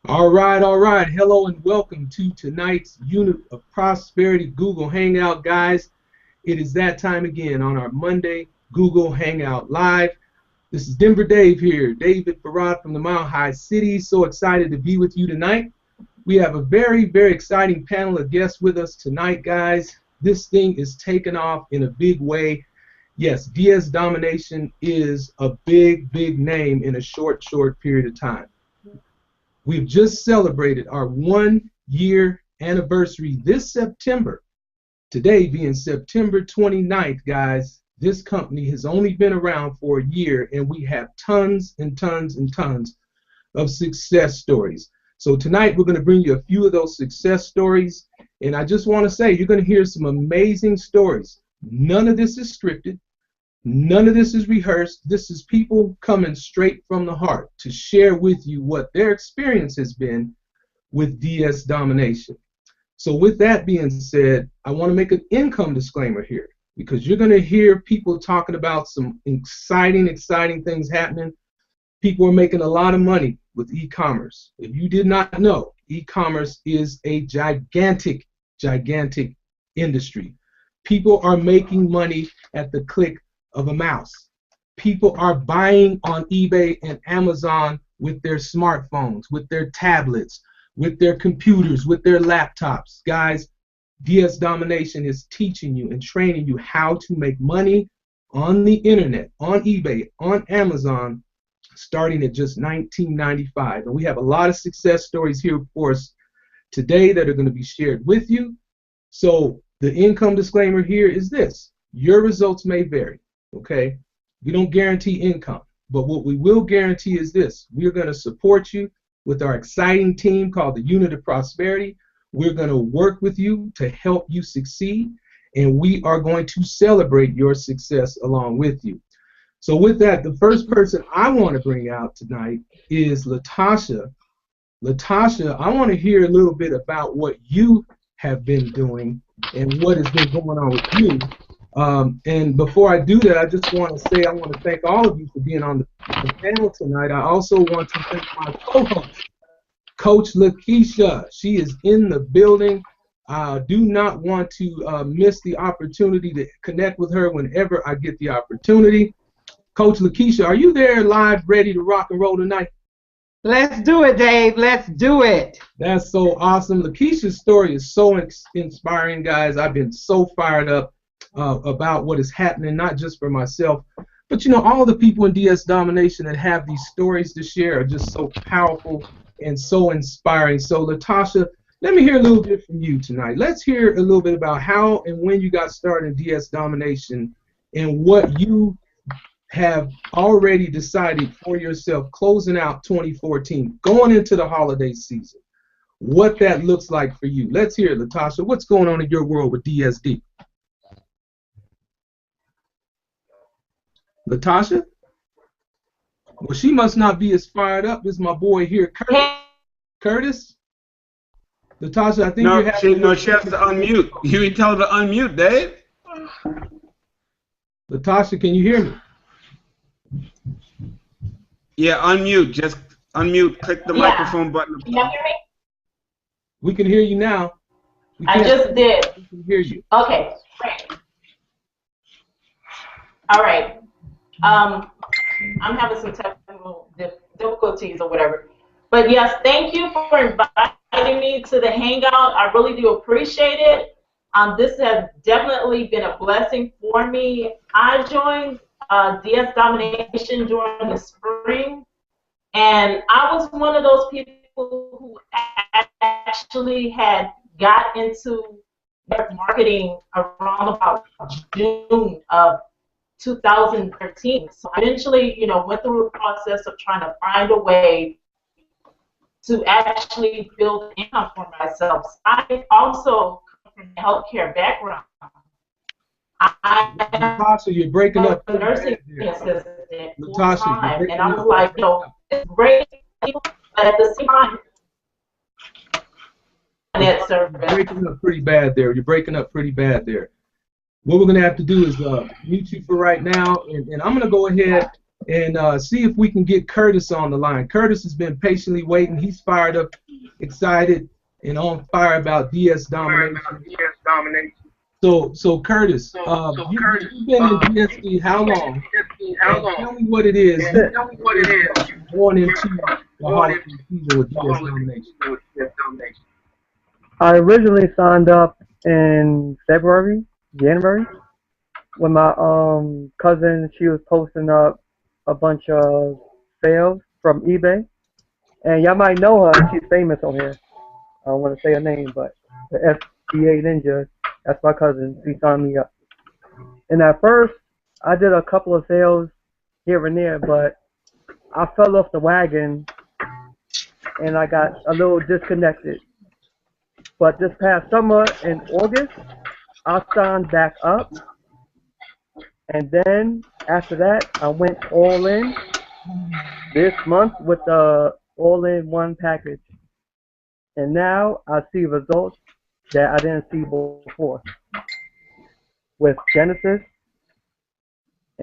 All right, all right. Hello and welcome to tonight's Unit of Prosperity Google Hangout, guys. It is that time again on our Monday Google Hangout Live. This is Denver Dave here, David Farad from the Mile High City. So excited to be with you tonight. We have a very, very exciting panel of guests with us tonight, guys. This thing is taking off in a big way. Yes, DS Domination is a big, big name in a short period of time. We've just celebrated our 1-year anniversary this September. Today being September 29th, guys, this company has only been around for a year, and we have tons and tons and tons of success stories. So tonight we're going to bring you a few of those success stories, and I just want to say you're going to hear some amazing stories. None of this is scripted. None of this is rehearsed. This is people coming straight from the heart to share with you what their experience has been with DS Domination. So with that being said, I want to make an income disclaimer here, because you're going to hear people talking about some exciting things happening. People are making a lot of money with e-commerce. If you did not know, e-commerce is a gigantic industry. People are making money at the click of a mouse. People are buying on eBay and Amazon with their smartphones, with their tablets, with their computers, with their laptops. Guys, DS Domination is teaching you and training you how to make money on the internet, on eBay, on Amazon, starting at just $19.95. And we have a lot of success stories here for us today that are going to be shared with you. So the income disclaimer here is this: your results may vary. Okay, we don't guarantee income, but what we will guarantee is this: we're going to support you with our exciting team called the Unit of Prosperity. We're going to work with you to help you succeed, and we are going to celebrate your success along with you. So with that, the first person I want to bring out tonight is Latasha. Latasha, I want to hear a little bit about what you have been doing and what has been going on with you. And before I do that, I just want to say I want to thank all of you for being on the panel tonight. I also want to thank my co-host, Coach Lakeisha. She is in the building. I do not want to miss the opportunity to connect with her whenever I get the opportunity. Coach Lakeisha, are you there live, ready to rock and roll tonight? Let's do it, Dave. Let's do it. That's so awesome. Lakeisha's story is so inspiring, guys. I've been so fired up about what is happening, not just for myself, but all the people in DS Domination that have these stories to share are just so powerful and so inspiring. So Latasha, let me hear a little bit from you tonight. Let's hear a little bit about how and when you got started in DS Domination and what you have already decided for yourself closing out 2014, going into the holiday season, what that looks like for you. Let's hear it, Latasha. What's going on in your world with DSD? Latasha? Well, she must not be as fired up as my boy here, Curtis. Curtis? Latasha, I think you have to... she has to unmute. You can tell her to unmute, Dave. Latasha, can you hear me? Yeah, unmute. Just unmute. Click the microphone button. Can you hear me? We can hear you now. I just did. We can hear you. Okay, great. All right. I'm having some technical difficulties or whatever. But yes, thank you for inviting me to the Hangout. I really do appreciate it. This has definitely been a blessing for me. I joined DS Domination during the spring, and I was one of those people who actually had got into marketing around about June of 2013. So I eventually, went through a process of trying to find a way to actually build income for myself. I also come from a healthcare background. Latasha, you're breaking up. A nursing assistant Latasha, full-time, and I was like, it's great, but at the same time, you're breaking up pretty bad there. You're breaking up pretty bad there. What we're going to have to do is mute you for right now, and I'm going to go ahead and see if we can get Curtis on the line. Curtis has been patiently waiting. He's fired up, excited, and on fire about DS domination. So Curtis, you've been in DSD how long? And tell me what it is. Going into the holiday season with DS domination. I originally signed up in January, when my cousin, she was posting up a bunch of sales from eBay, and y'all might know her. She's famous on here. I don't want to say her name, but the FBA Ninja, that's my cousin. She signed me up. And at first, I did a couple of sales here and there, but I fell off the wagon, and I got a little disconnected. But this past summer in August, I signed back up. And then after that, I went all in this month with the all-in-one package. And now I see results that I didn't see before with Genesis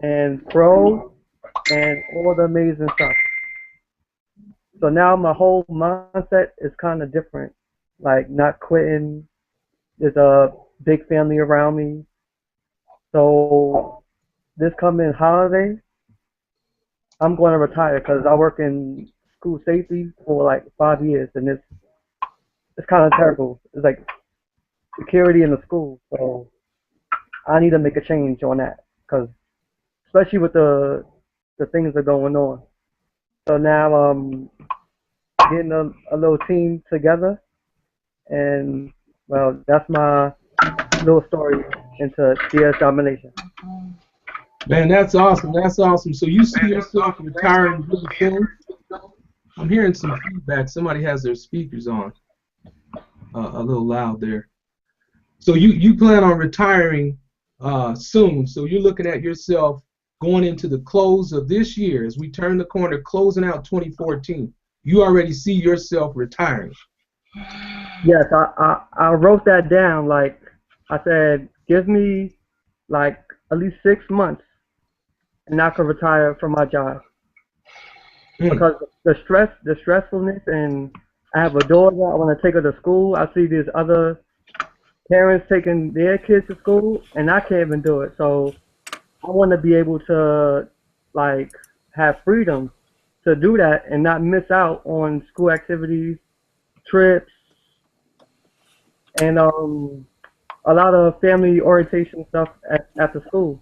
and Pro and all the amazing stuff. So now my whole mindset is kind of different, like not quitting. There's a big family around me. So this coming holiday, I'm going to retire because I work in school safety for like 5 years, and it's kind of terrible. It's like security in the school, so I need to make a change on that, because especially with the things that are going on. So now I'm getting a little team together, and well, that's my little story into DS domination. Man, that's awesome. That's awesome. So you see yourself retiring really soon? I'm hearing some feedback. Somebody has their speakers on a little loud there. So you plan on retiring soon. So you're looking at yourself going into the close of this year as we turn the corner, closing out 2014. You already see yourself retiring. Yes, I wrote that down. Like I said, give me like at least 6 months, and I could retire from my job. Because the stressfulness, and I have a daughter. I want to take her to school. I see these other parents taking their kids to school, and I can't even do it. So I want to be able to like have freedom to do that and not miss out on school activities, trips, and a lot of family orientation stuff at the school.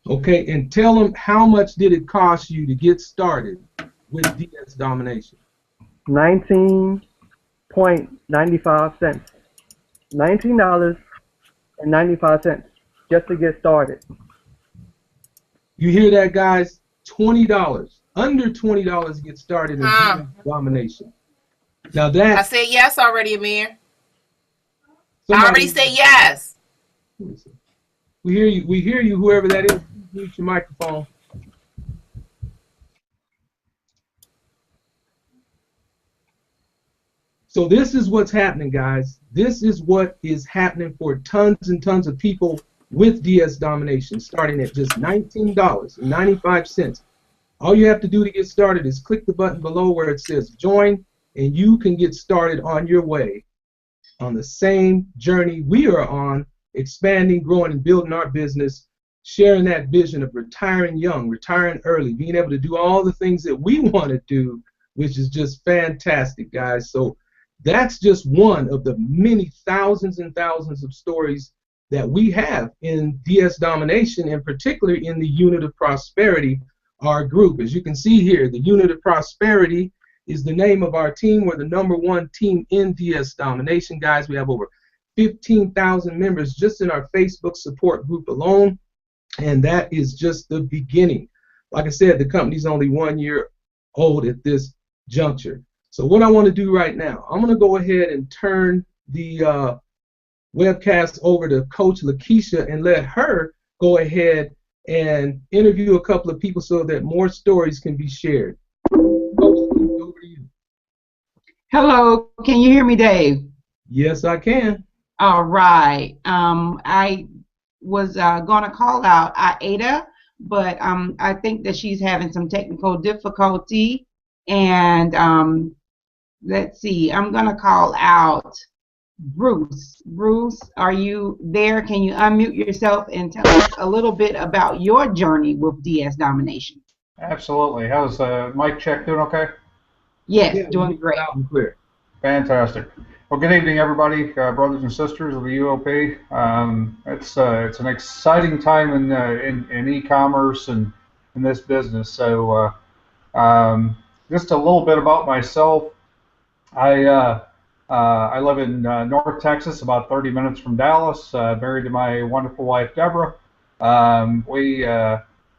Okay, and tell them, how much did it cost you to get started with DS domination? $19.95. $19.95 just to get started. You hear that, guys? $20, under $20 to get started in DS domination. Now that I said yes already, Amir. I already said yes. We hear you. We hear you. Whoever that is, mute your microphone. So this is what's happening, guys. This is what is happening for tons and tons of people with DS domination, starting at just $19.95. All you have to do to get started is click the button below where it says join, and you can get started on your way on the same journey we are on, expanding, growing, and building our business, sharing that vision of retiring young, retiring early, being able to do all the things that we want to do, which is just fantastic, guys. So that's just one of the many thousands and thousands of stories that we have in DS domination, and particularly in the Unit of Prosperity, our group. As you can see here, the Unit of Prosperity is the name of our team. We're the #1 team in DS domination, guys. We have over 15,000 members just in our Facebook support group alone, and that is just the beginning. Like I said, the company's only 1 year old at this juncture. So what I want to do right now, I'm going to go ahead and turn the webcast over to Coach Lakeisha and let her go ahead and interview a couple of people so that more stories can be shared. Coach, over to you. Hello, can you hear me, Dave? Yes, I can. All right. I was going to call out Aida but I think that she's having some technical difficulty. And let's see, I'm going to call out Bruce. Bruce, are you there? Can you unmute yourself and tell us a little bit about your journey with DS Domination? Absolutely. How's mic check doing okay? Yes, Yeah, doing great. loud and clear. Fantastic. Well, good evening, everybody, brothers and sisters of the UOP. It's an exciting time in e-commerce and in this business. So, just a little bit about myself. I live in North Texas, about 30 minutes from Dallas. Married to my wonderful wife, Deborah.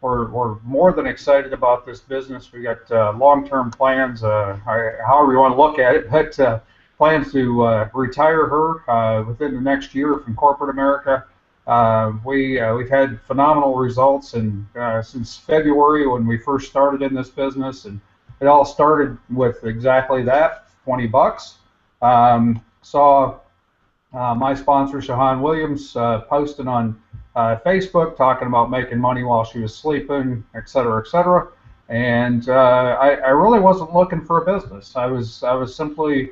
We're more than excited about this business. We got long-term plans, however you want to look at it, but plans to retire her within the next year from corporate America. We've had phenomenal results, and since February when we first started in this business, and it all started with exactly that, 20 bucks. Saw my sponsor, Shahan Williams, posting on Facebook talking about making money while she was sleeping, et cetera, et cetera. And I really wasn't looking for a business. I was simply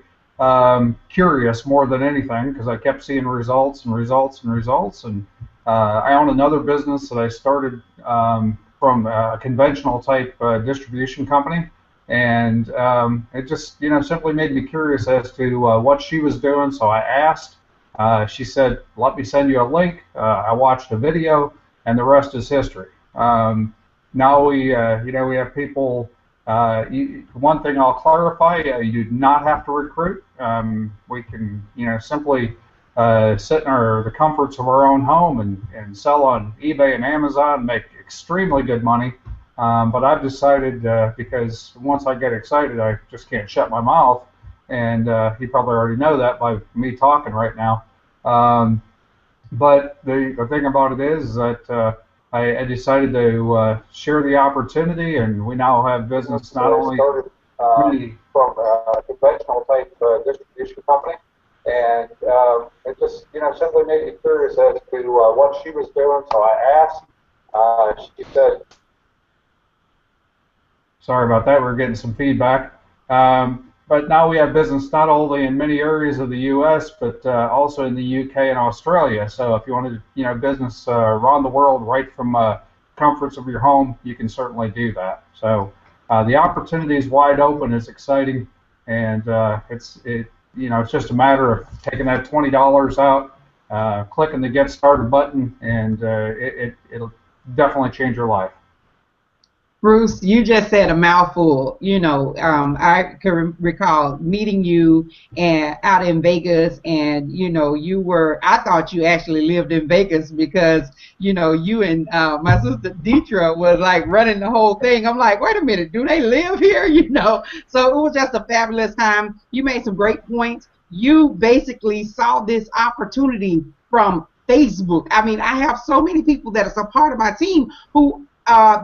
curious more than anything because I kept seeing results and results and results. And I own another business that I started from a conventional type distribution company. And it just, simply made me curious as to what she was doing. So I asked. She said, "Let me send you a link." I watched a video, and the rest is history. Now we have people. One thing I'll clarify: you do not have to recruit. We can, simply sit in the comforts of our own home and sell on eBay and Amazon, and make extremely good money. But I've decided, because once I get excited, I just can't shut my mouth, and you probably already know that by me talking right now. But the thing about it is that I decided to share the opportunity, and we now have business not only from a conventional type distribution company, and it just simply made me curious as to what she was doing. So I asked. She said, sorry about that, we're getting some feedback. But now we have business not only in many areas of the U.S., but also in the U.K. and Australia. So if you want to, business around the world right from comforts of your home, you can certainly do that. So the opportunity is wide open. It's exciting, and it's just a matter of taking that $20 out, clicking the Get Started button, and it'll definitely change your life. Bruce, you just said a mouthful. I can recall meeting you out in Vegas, and I thought you actually lived in Vegas because you and my sister Deetra was like running the whole thing. I'm like, wait a minute, do they live here? So it was just a fabulous time. You made some great points. You basically saw this opportunity from Facebook. I mean, I have so many people that are a part of my team who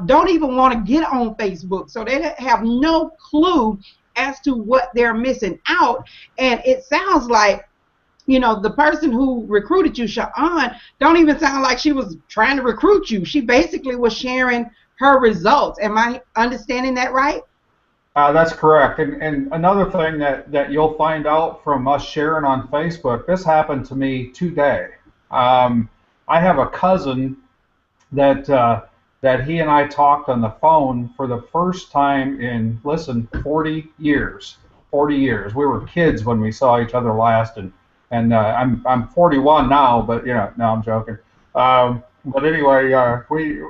don't even want to get on Facebook, so they have no clue as to what they're missing out. And it sounds like, the person who recruited you, Shahan, don't even sound like she was trying to recruit you. She basically was sharing her results. Am I understanding that right? That's correct. And another thing that you'll find out from us sharing on Facebook, this happened to me today. I have a cousin that he and I talked on the phone for the first time in, 40 years. 40 years. We were kids when we saw each other last, and I'm 41 now, but no, I'm joking. But anyway, we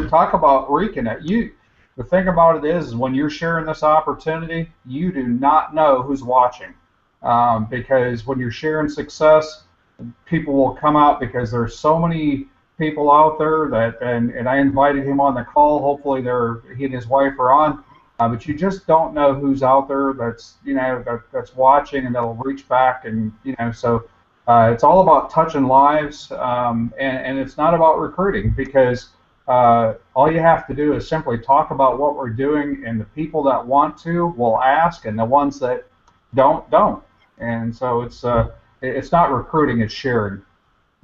talk about reconnect. The thing about it is when you're sharing this opportunity, you do not know who's watching, because when you're sharing success, people will come out because there's so many people out there and I invited him on the call. Hopefully he and his wife are on, but you just don't know who's out there that's that's watching and that'll reach back, and so it's all about touching lives, and it's not about recruiting, because all you have to do is simply talk about what we're doing, and the people that want to will ask, and the ones that don't. And so it's not recruiting, it's sharing.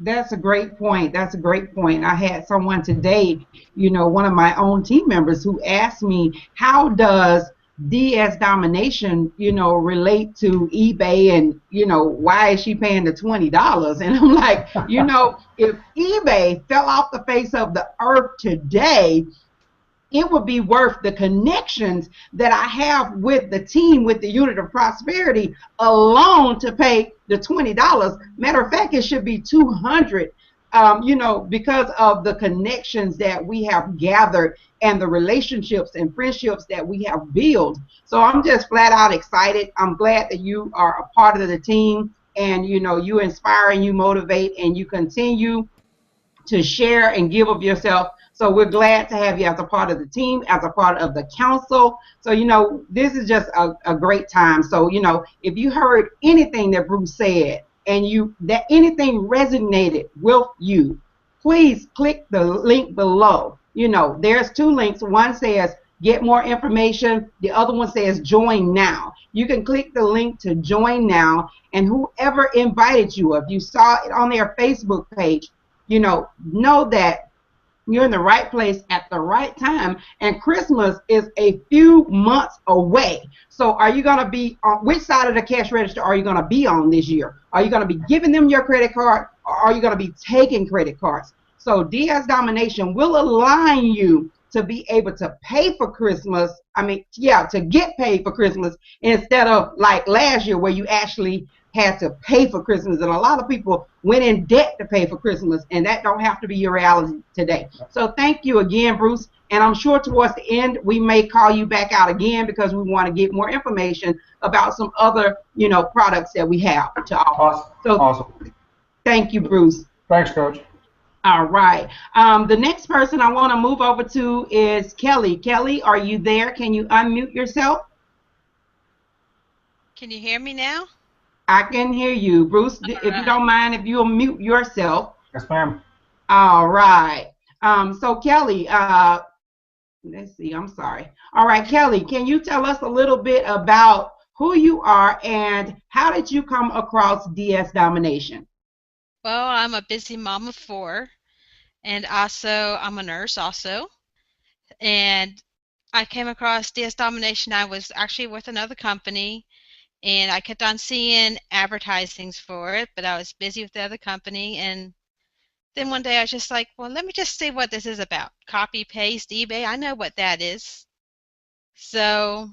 That's a great point. That's a great point. I had someone today, one of my own team members who asked me, how does DS domination, relate to eBay, and, why is she paying the $20? And I'm like, if eBay fell off the face of the earth today, it would be worth the connections that I have with the team, with the unit of prosperity alone, to pay the $20. Matter of fact, it should be $200, because of the connections that we have gathered and the relationships and friendships that we have built. So I'm just flat out excited. I'm glad that you are a part of the team, and, you inspire and you motivate and you continue to share and give of yourself. So we're glad to have you as a part of the team, as a part of the council. So, this is just a great time. So, if you heard anything that Bruce said and that anything resonated with you, please click the link below. There's two links. One says get more information. The other one says join now. You can click the link to join now, and whoever invited you, if you saw it on their Facebook page, know that you're in the right place at the right time, and Christmas is a few months away. So are you going to be on which side of the cash register are you going to be on this year? Are you going to be giving them your credit card, or are you going to be taking credit cards? So DS Domination will align you to be able to pay for Christmas. To get paid for Christmas, instead of like last year where you actually had to pay for Christmas, and a lot of people went in debt to pay for Christmas, and that don't have to be your reality today. So thank you again, Bruce, and I'm sure towards the end we may call you back out again because we want to get more information about some other, products that we have to offer. Awesome. Thank you, Bruce. Thanks, Coach. All right. The next person I want to move over to is Kelly. Kelly, are you there? Can you unmute yourself? Can you hear me now? I can hear you. Bruce, if you don't mind, if you'll mute yourself. Yes, ma'am. All right. So Kelly, let's see, I'm sorry. All right, Kelly, can you tell us a little bit about who you are and how did you come across DS Domination? Well, I'm a busy mom of 4, and also I'm a nurse also. And I came across DS Domination. I was actually with another company, and I kept on seeing advertisings for it, but I was busy with the other company. And then one day I was just like, well, let me just see what this is about. Copy, paste, eBay, I know what that is. So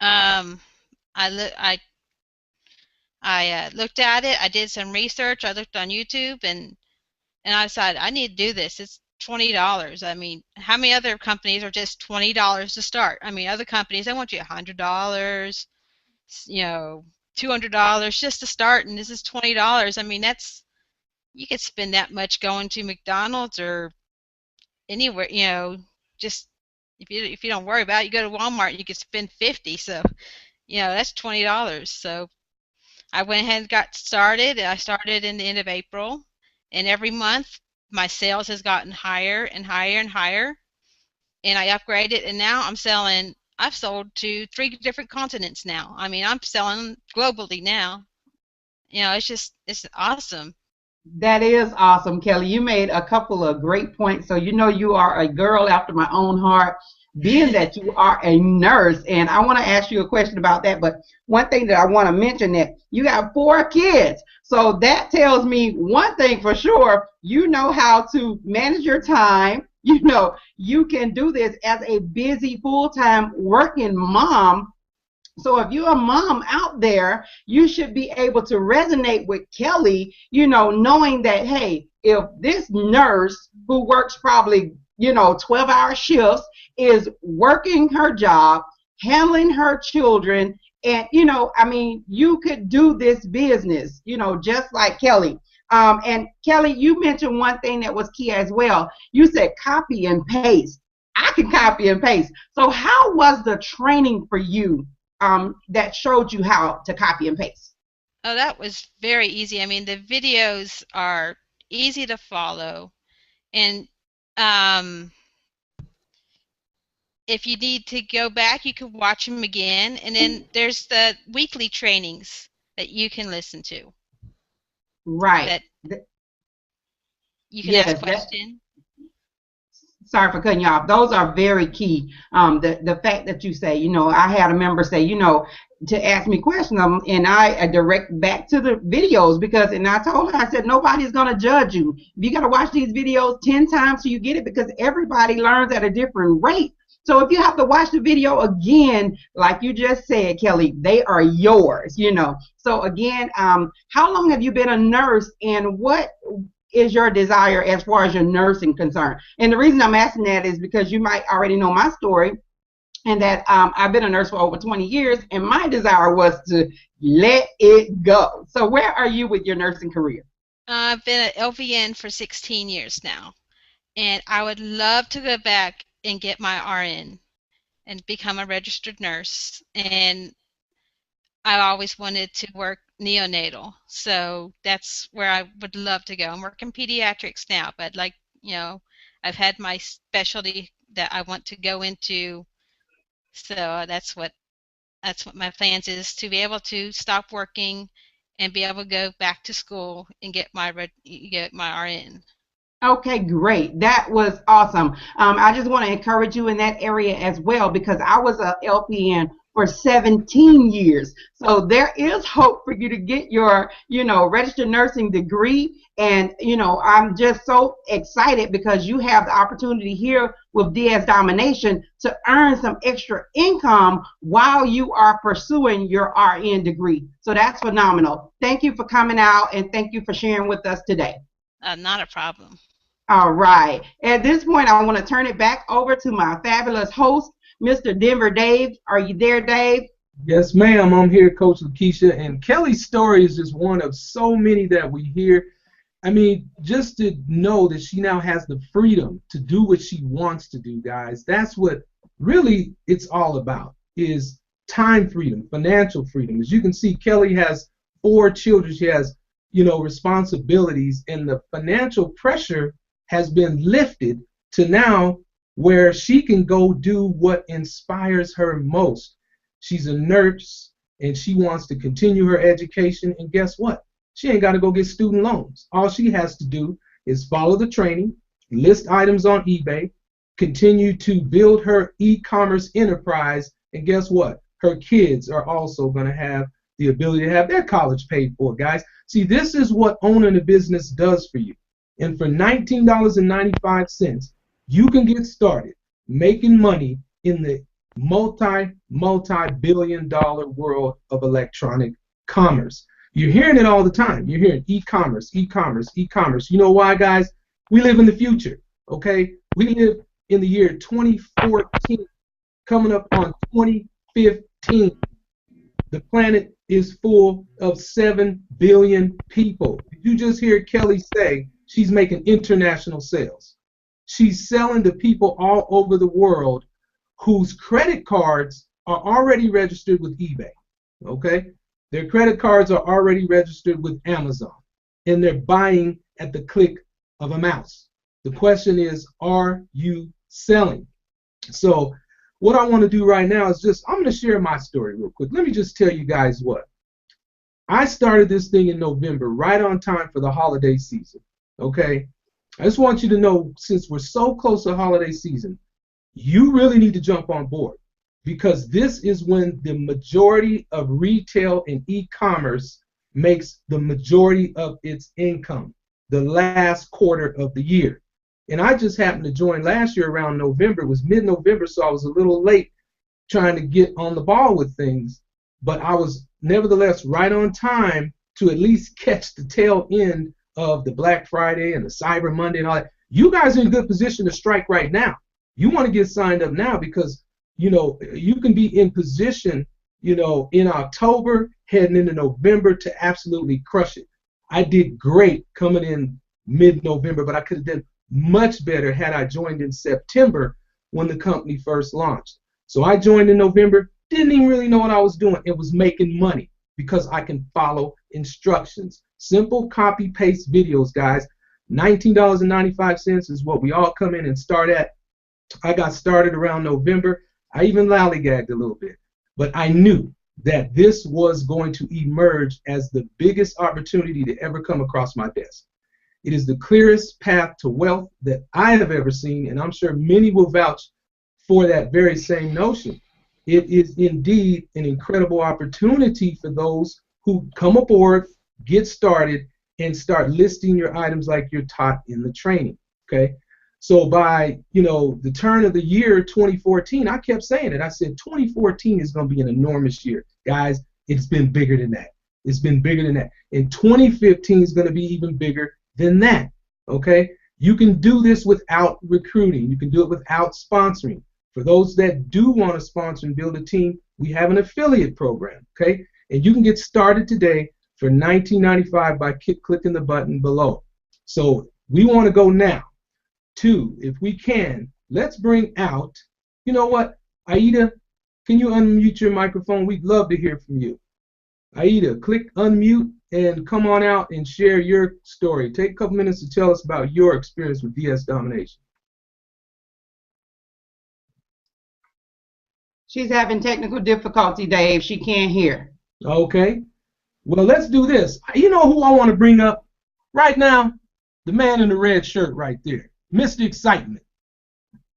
I looked at it. I did some research. I looked on YouTube, and I decided I need to do this. It's $20. I mean, how many other companies are just $20 to start? I mean, other companies, they want you $100, $200 just to start, and this is $20. I mean, you could spend that much going to McDonald's or anywhere, just if you don't worry about it, you go to Walmart and you could spend 50. So, that's $20. So I went ahead and got started. I started in the end of April, and every month my sales has gotten higher and higher and higher, and I upgraded, and now I've sold to 3 different continents now. I mean, I'm selling globally now. It's awesome. That is awesome, Kelly. You made a couple of great points. So you are a girl after my own heart, being that you are a nurse. And I want to ask you a question about that. But one thing that I want to mention, that you have 4 kids. So that tells me one thing for sure. You know how to manage your time. You can do this as a busy full-time working mom. So if you're a mom out there, you should be able to resonate with Kelly, knowing that, hey, if this nurse who works probably, 12-hour shifts is working her job, handling her children, and, you could do this business, just like Kelly. And Kelly, you mentioned one thing that was key as well. You said copy and paste. I can copy and paste. So how was the training for you? That showed you how to copy and paste? Oh, that was very easy. I mean, the videos are easy to follow, and if you need to go back, you can watch them again, and then there's the weekly trainings that you can listen to. Right. That you can ask questions. Sorry for cutting you off. Those are very key. The fact that you say, I had a member say, to ask me questions, and I direct back to the videos and I told her, I said, nobody's going to judge you. You got to watch these videos 10 times till you get it, because everybody learns at a different rate. So if you have to watch the video again, like you just said, Kelly, they are yours, So again, how long have you been a nurse, and what is your desire as far as your nursing concern? And the reason I'm asking that is because you might already know my story, and that I've been a nurse for over 20 years, and my desire was to let it go. So where are you with your nursing career? I've been at LVN for 16 years now, and I would love to go back and get my RN and become a registered nurse. And I always wanted to work neonatal, so that's where I would love to go. I'm working pediatrics now, but I've had my specialty that I want to go into, so that's what my plans is, to be able to stop working and be able to go back to school and get my RN. Okay, great. That was awesome. I just want to encourage you in that area as well, because I was a LPN for 17 years. So there is hope for you to get your, registered nursing degree. And, I'm just so excited because you have the opportunity here with DS Domination to earn some extra income while you are pursuing your RN degree. So that's phenomenal. Thank you for coming out, and thank you for sharing with us today. Not a problem. All right. At this point, I want to turn it back over to my fabulous host, Mr. Denver Dave. Are you there, Dave? Yes, ma'am. I'm here, Coach Lakeisha. And Kelly's story is just one of so many that we hear. I mean, just to know that she now has the freedom to do what she wants to do, guys. That's what really it's all about, is time freedom, financial freedom. As you can see, Kelly has 4 children. She has, responsibilities, and the financial pressure has been lifted to now where she can go do what inspires her most. She's a nurse, and she wants to continue her education, and guess what? She ain't got to go get student loans. All she has to do is follow the training, list items on eBay, continue to build her e-commerce enterprise, and guess what? Her kids are also going to have the ability to have their college paid for, guys. See, this is what owning a business does for you. And for $19.95, you can get started making money in the multi-billion-dollar world of electronic commerce. You're hearing it all the time. You're hearing e-commerce, e-commerce, e-commerce. You know why, guys? We live in the future, okay? We live in the year 2014, coming up on 2015. The planet is full of 7 billion people. Did you just hear Kelly say she's making international sales? She's selling to people all over the world whose credit cards are already registered with eBay, okay? Their credit cards are already registered with Amazon, and they're buying at the click of a mouse. The question is, are you selling? So what I want to do right now is I'm going to share my story real quick. Let me just tell you guys what. I started this thing in November, right on time for the holiday season, okay? I just want you to know, since we're so close to holiday season, you really need to jump on board, because this is when the majority of retail and e-commerce makes the majority of its income, the last quarter of the year. And I just happened to join last year around November. It was mid-November, so I was a little late trying to get on the ball with things, but I was nevertheless right on time to at least catch the tail end of the Black Friday and the Cyber Monday and all that. You guys are in a good position to strike right now. You want to get signed up now, because you can be in position, in October, heading into November, to absolutely crush it. I did great coming in mid-November, but I could have done much better had I joined in September when the company first launched. So I joined in November, didn't even really know what I was doing. It was making money because I can follow instructions. Simple copy-paste videos, guys. $19.95 is what we all come in and start at. I got started around November. I even lollygagged a little bit, but I knew that this was going to emerge as the biggest opportunity to ever come across my desk. It is the clearest path to wealth that I have ever seen, and I'm sure many will vouch for that very same notion. It is indeed an incredible opportunity for those who come aboard, get started, and start listing your items like you're taught in the training. Okay, so by the turn of the year 2014, I kept saying it. I said 2014 is going to be an enormous year, guys. It's been bigger than that. It's been bigger than that. And 2015 is going to be even bigger than that. Okay, you can do this without recruiting. You can do it without sponsoring. For those that do want to sponsor and build a team, we have an affiliate program. Okay, and you can get started today for $19.95 by clicking the button below. So we want to go now to, if we can, let's bring out, you know what, Aida, can you unmute your microphone? We'd love to hear from you. Aida, click unmute and come on out and share your story. Take a couple minutes to tell us about your experience with DS Domination. She's having technical difficulty, Dave. She can't hear. Okay. Well, let's do this. You know who I want to bring up right now? The man in the red shirt right there, Mr. Excitement.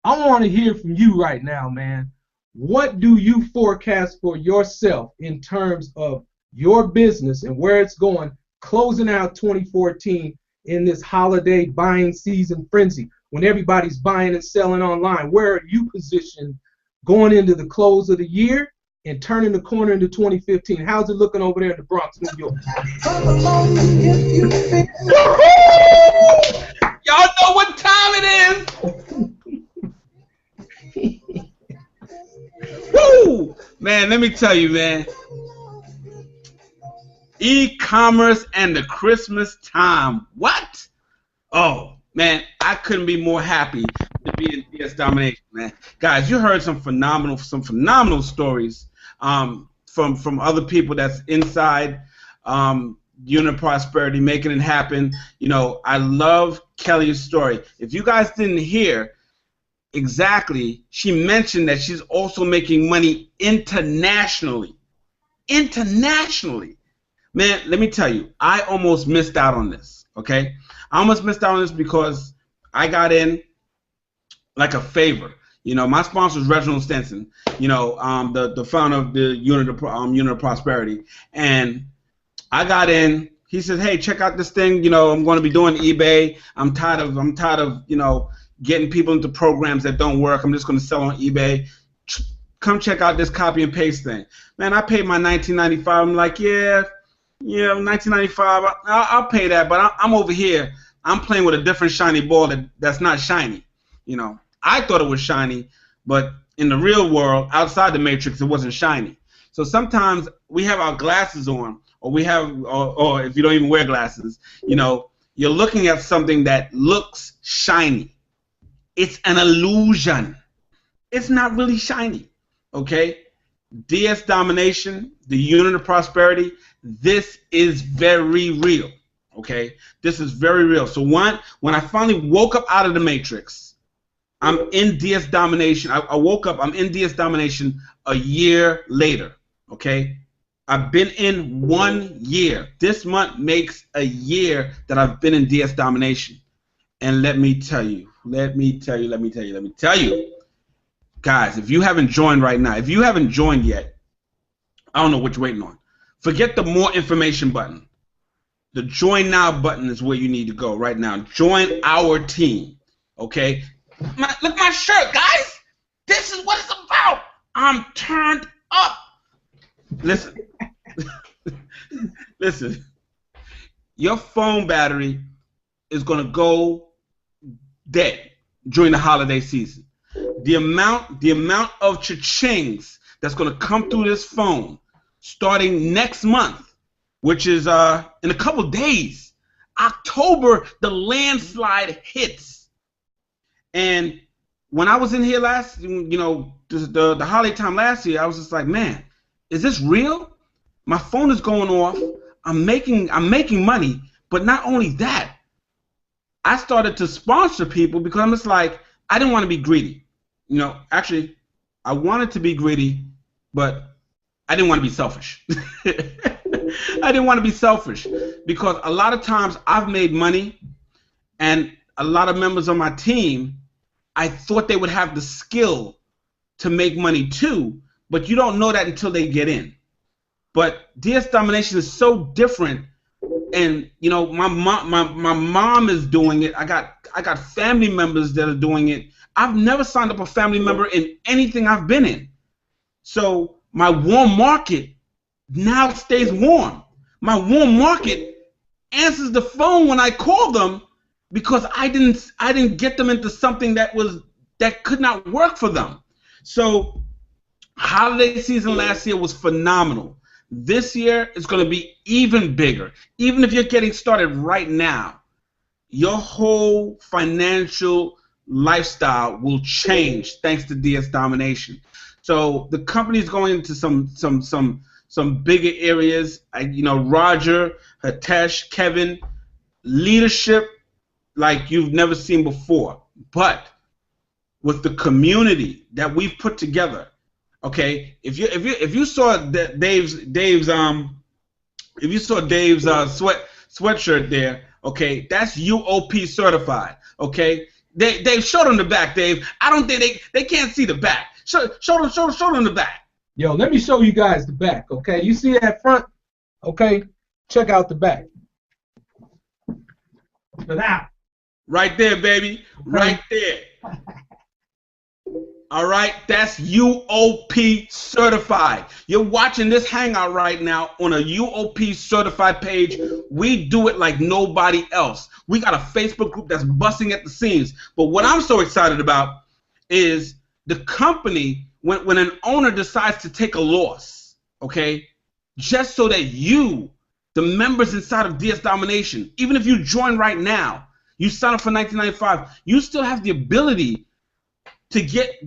I want to hear from you right now, man. What do you forecast for yourself in terms of your business and where it's going, closing out 2014 in this holiday buying season frenzy when everybody's buying and selling online? Where are you positioned going into the close of the year and turning the corner into 2015? How's it looking over there in the Bronx, New York? Y'all know what time it is. Woo! Man, let me tell you, man. E-commerce and the Christmas time. What? Oh, man, I couldn't be more happy to be in DS Domination, man. Guys, you heard some phenomenal stories from other people that's inside Unit Prosperity, making it happen. You know, I love Kelly's story. If you guys didn't hear exactly, she mentioned that she's also making money internationally. Internationally. Man, let me tell you, I almost missed out on this, okay? I almost missed out on this because I got in like a favor. You know, my sponsor is Reginald Stenson, you know, the founder of the Unit of Prosperity. And I got in. He said, hey, check out this thing. You know, I'm going to be doing eBay. I'm tired of, you know, getting people into programs that don't work. I'm just going to sell on eBay. Come check out this copy and paste thing. Man, I paid my $19.95. I'm like, yeah, $19.95. I'll pay that. But I'm over here. I'm playing with a different shiny ball that's not shiny. You know, I thought it was shiny, but in the real world, outside the matrix, it wasn't shiny. So sometimes we have our glasses on, or if you don't even wear glasses, you know, you're looking at something that looks shiny. It's an illusion. It's not really shiny. Okay? DS Domination, the Unit of Prosperity, this is very real. Okay? This is very real. So when I finally woke up out of the matrix, I'm in DS Domination. I woke up, I'm in DS Domination a year later. Okay? I've been in 1 year. This month makes a year that I've been in DS Domination. And let me tell you, guys, if you haven't joined right now, if you haven't joined yet, I don't know what you're waiting on. Forget the more information button. The join now button is where you need to go right now. Join our team, okay? Look at my shirt, guys. This is what it's about. I'm turned up. Listen. Listen. Your phone battery is going to go dead during the holiday season. The amount of cha-chings that's going to come through this phone starting next month, which is in a couple days, October, the landslide hits. And when I was in here last, you know, the holiday time last year, I was just like, man, is this real? My phone is going off. I'm making money, but not only that, I started to sponsor people because I'm just like, I didn't want to be greedy. You know, actually, I wanted to be greedy, but I didn't want to be selfish. I didn't want to be selfish because a lot of times I've made money, and a lot of members of my team, I thought they would have the skill to make money too, but you don't know that until they get in. But DS Domination is so different, and you know, my mom is doing it. I got family members that are doing it. I've never signed up a family member in anything I've been in. So my warm market now stays warm. My warm market answers the phone when I call them because I didn't get them into something that could not work for them. So holiday season last year was phenomenal. This year is going to be even bigger. Even if you're getting started right now, your whole financial lifestyle will change thanks to DS Domination. So the company is going into some bigger areas. You know, Roger, Hitesh, Kevin, leadership like you've never seen before. But with the community that we've put together, okay, if you saw Dave's sweatshirt there, okay, that's UOP certified. Okay, Dave, show them the back, Dave. I don't think they can't see the back. Show them the back. Yo, let me show you guys the back. Okay, you see that front? Okay, check out the back. Right there, baby. Right there. All right, that's UOP certified. You're watching this hangout right now on a UOP certified page. We do it like nobody else. We got a Facebook group that's busting at the seams. But what I'm so excited about is the company, when an owner decides to take a loss, okay, just so that you, the members inside of DS Domination, even if you join right now, you sign up for $19.95, you still have the ability to get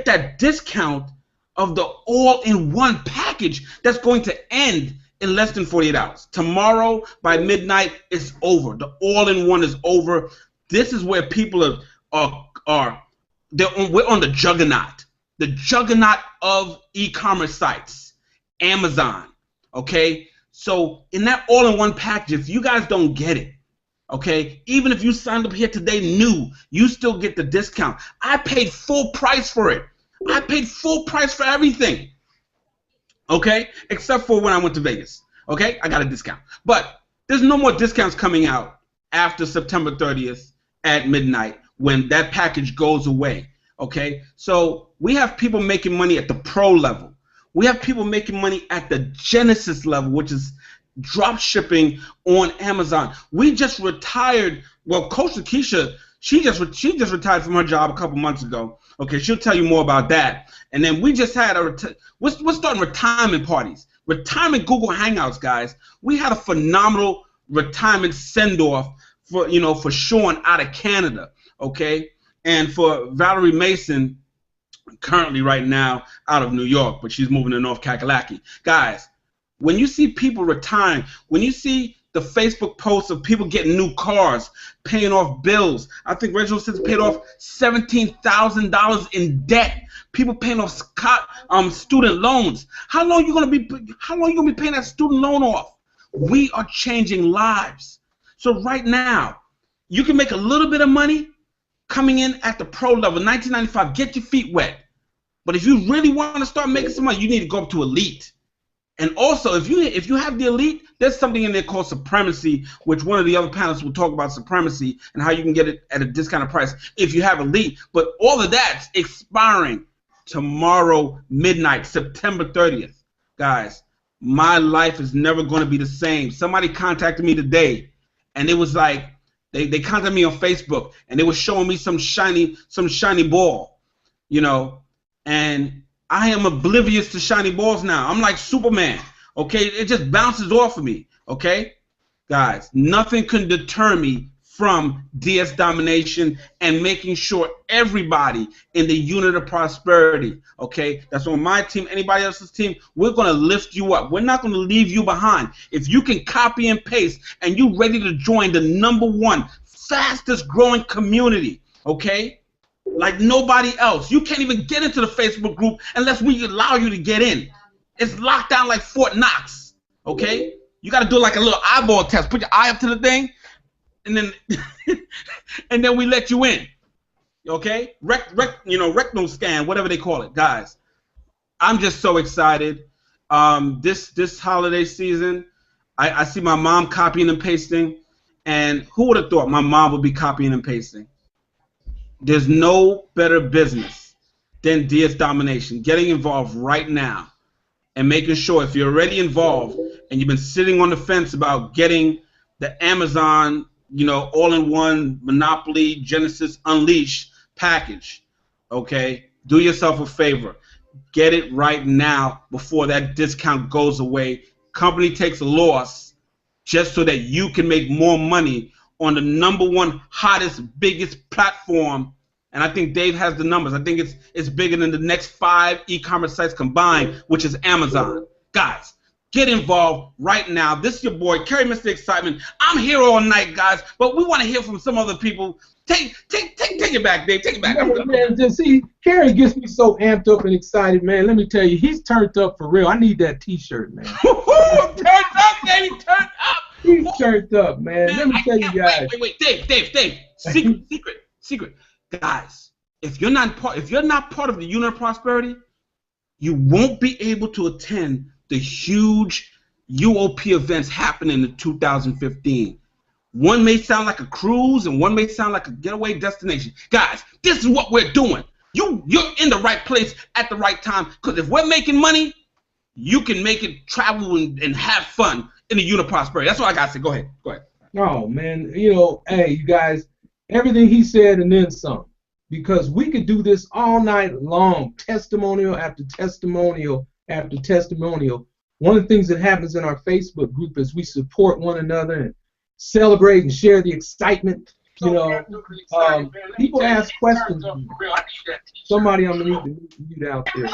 that discount of the all-in-one package that's going to end in less than 48 hours. Tomorrow by midnight, it's over. The all-in-one is over. This is where people we're on the juggernaut of e-commerce sites, Amazon. Okay, so in that all-in-one package, if you guys don't get it, okay, even if you signed up here today new, you still get the discount. I paid full price for it. I paid full price for everything. Okay, except for when I went to Vegas. Okay, I got a discount. But there's no more discounts coming out after September 30th at midnight when that package goes away. Okay, so we have people making money at the pro level. We have people making money at the Genesis level, which is drop shipping on Amazon. We just retired. Well, Coach Lakeisha, she just retired from her job a couple months ago. Okay, she'll tell you more about that. And then we just had we're starting retirement parties, retirement Google Hangouts, guys. We had a phenomenal retirement send-off for Sean out of Canada. Okay, and for Valerie Mason, currently right now out of New York, but she's moving to North Kakalaki. Guys, when you see people retiring, when you see the Facebook posts of people getting new cars, paying off bills, I think Reginald says paid off $17,000 in debt. People paying off student loans. How long are you gonna be paying that student loan off? We are changing lives. So right now, you can make a little bit of money coming in at the pro level, $19.95. Get your feet wet. But if you really want to start making some money, you need to go up to elite. And also, if you have the elite, there's something in there called supremacy, which one of the other panelists will talk about supremacy and how you can get it at a discounted price if you have elite. But all of that's expiring tomorrow midnight, September 30th. Guys, my life is never going to be the same. Somebody contacted me today, and it was like they contacted me on Facebook, and they were showing me some shiny ball, and I am oblivious to shiny balls now. I'm like Superman, okay? It just bounces off of me, okay? Guys, nothing can deter me from DS Domination and making sure everybody in the unit of prosperity, okay? That's on my team, anybody else's team, we're going to lift you up. We're not going to leave you behind. If you can copy and paste and you're ready to join the #1 fastest growing community, okay? Like nobody else. You can't even get into the Facebook group unless we allow you to get in. It's locked down like Fort Knox. Okay? You got to do like a little eyeball test. Put your eye up to the thing, and then and then we let you in. Okay? Rectal scan, whatever they call it, guys. I'm just so excited. This holiday season, I see my mom copying and pasting, and who would have thought my mom would be copying and pasting? There's no better business than DS Domination. Getting involved right now and making sure if you're already involved and you've been sitting on the fence about getting the Amazon, all-in-one Monopoly Genesis Unleashed package, okay, do yourself a favor. Get it right now before that discount goes away. Company takes a loss just so that you can make more money on the #1 hottest, biggest platform. And I think Dave has the numbers. I think it's bigger than the next 5 e-commerce sites combined, which is Amazon. Guys, get involved right now. This is your boy, Kerry Mr. Excitement. I'm here all night, guys, but we want to hear from some other people. Take it back, Dave. Take it back. Man, just see, Kerry gets me so amped up and excited, man. Let me tell you, he's turned up for real. I need that T-shirt, man. Turned up, baby. Turned up. He's turned up, man. Let me tell you guys. Wait, Dave. Secret. Guys, if you're not part of the unit of prosperity, you won't be able to attend the huge UOP events happening in 2015. One may sound like a cruise and one may sound like a getaway destination. Guys, this is what we're doing. You're in the right place at the right time, because if we're making money, you can make it, travel and have fun in the unit of prosperity. That's all I got to say. Go ahead. Oh, man, hey, you guys, everything he said and then some, because we could do this all night long, testimonial after testimonial after testimonial. One of the things that happens in our Facebook group is we support one another and celebrate and share the excitement. People ask questions. Somebody I'm going to need to mute out there.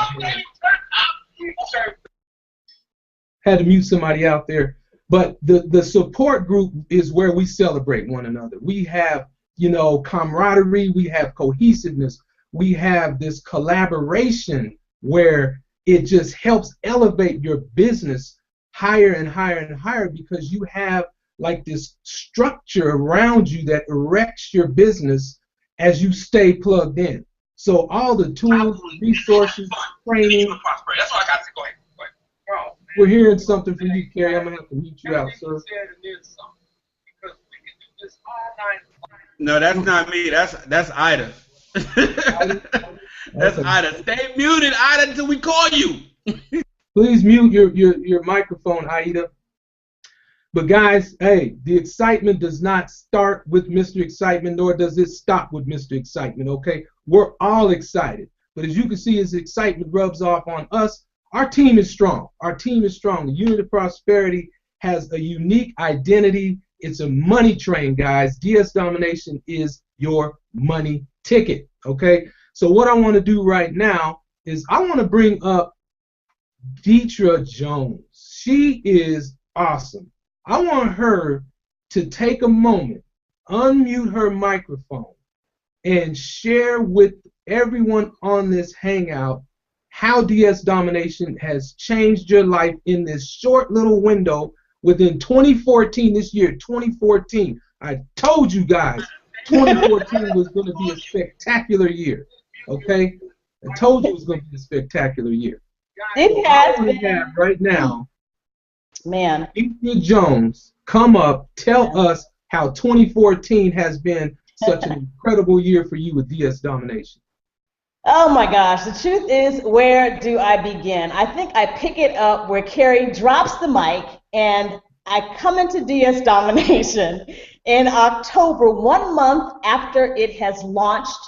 Had to mute somebody out there. But the support group is where we celebrate one another. We have, camaraderie. We have cohesiveness. We have this collaboration where it just helps elevate your business higher and higher and higher, because you have like this structure around you that erects your business as you stay plugged in. So all the tools, resources, training. That's all I got to say. Go ahead. We're hearing something from you, Kerry. I'm going to have to mute you out, sir. No, that's not me. That's Ida. That's Ida. Stay muted, Ida, until we call you. Please mute your microphone, Aida. But guys, hey, the excitement does not start with Mr. Excitement, nor does it stop with Mr. Excitement, okay? We're all excited. But as you can see, his excitement rubs off on us. Our team is strong. Our team is strong. The Unit of Prosperity has a unique identity. It's a money train, guys. DS Domination is your money ticket, okay? So what I want to do right now is I want to bring up Deetra Jones. She is awesome. I want her to take a moment, unmute her microphone, and share with everyone on this Hangout how DS Domination has changed your life in this short little window within 2014, this year, 2014. I told you guys 2014 was going to be a spectacular year, okay? I told you it was going to be a spectacular year. It has been. Have right now, man. Deetra Jones, come up, tell us how 2014 has been such an incredible year for you with DS Domination. Oh my gosh, the truth is, where do I begin? I think I pick it up where Kerry drops the mic, and I come into DS Domination in October, 1 month after it has launched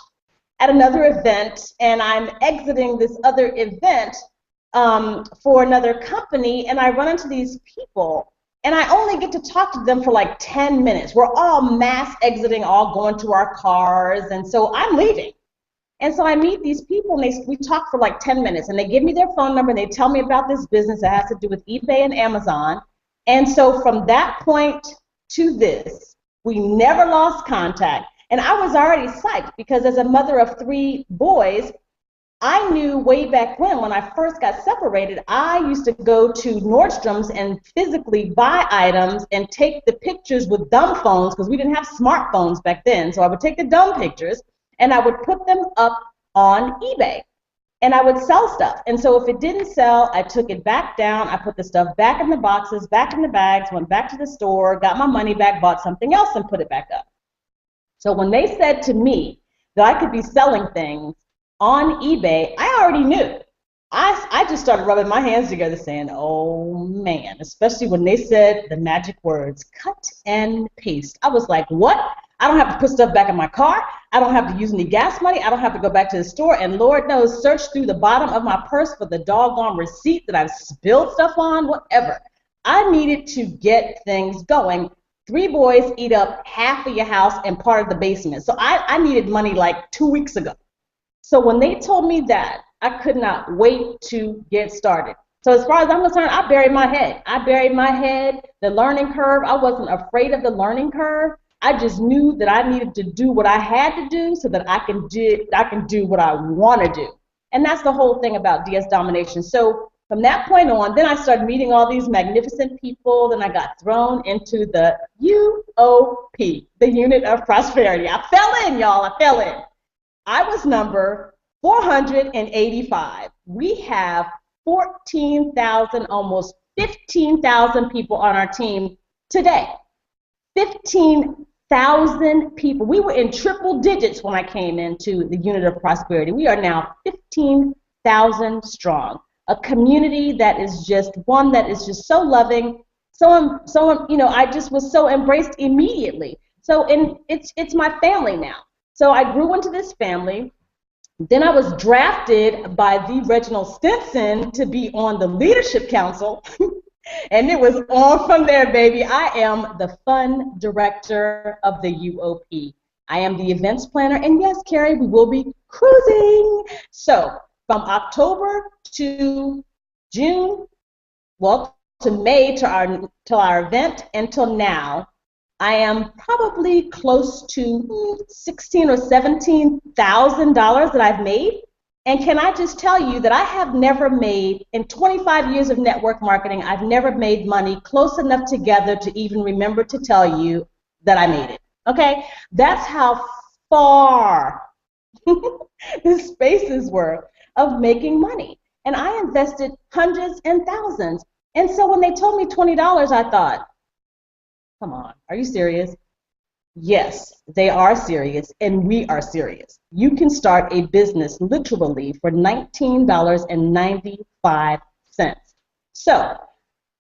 at another event, and I'm exiting this other event for another company, and I run into these people, and I only get to talk to them for like 10 minutes. We're all mass exiting, all going to our cars, and so I'm leaving. And so I meet these people, and we talk for like 10 minutes, and they give me their phone number, and they tell me about this business that has to do with eBay and Amazon. And so from that point to this, we never lost contact. And I was already psyched, because as a mother of 3 boys, I knew way back when I first got separated, I used to go to Nordstrom's and physically buy items and take the pictures with dumb phones, because we didn't have smartphones back then. So I would take the dumb pictures and I would put them up on eBay. And I would sell stuff. And so if it didn't sell, I took it back down. I put the stuff back in the boxes, back in the bags, went back to the store, got my money back, bought something else, and put it back up. So when they said to me that I could be selling things on eBay, I already knew. I just started rubbing my hands together saying, oh man, especially when they said the magic words, cut and paste. I was like, what? I don't have to put stuff back in my car. I don't have to use any gas money. I don't have to go back to the store. And Lord knows, search through the bottom of my purse for the doggone receipt that I've spilled stuff on, whatever. I needed to get things going. 3 boys eat up half of your house and part of the basement. So I needed money like 2 weeks ago. So when they told me that, I could not wait to get started. So as far as I'm concerned, I buried my head. I buried my head, the learning curve. I wasn't afraid of the learning curve. I just knew that I needed to do what I had to do so that I can do what I want to do. And that's the whole thing about DS Domination. So from that point on, then I started meeting all these magnificent people. Then I got thrown into the UOP, the Unit of Prosperity. I fell in, y'all. I fell in. I was number 485. We have 14,000, almost 15,000 people on our team today. 15,000 people. We were in triple digits when I came into the Unit of Prosperity. We are now 15,000 strong. A community that is just one that is just so loving. So I just was so embraced immediately. So it's my family now. So I grew into this family. Then I was drafted by the Reginald Stinson to be on the Leadership Council. And it was on from there, baby. I am the fun director of the UOP. I am the events planner. And yes, Carrie, we will be cruising. So from October to June, well, to May to our event until now, I am probably close to $16,000 or $17,000 that I've made. And can I just tell you that I have never made, in 25 years of network marketing, I've never made money close enough together to even remember to tell you that I made it. Okay? That's how far the spaces were of making money. And I invested hundreds and thousands. And so when they told me $20, I thought, come on, are you serious? Yes, they are serious, and we are serious. You can start a business literally for $19.95. So,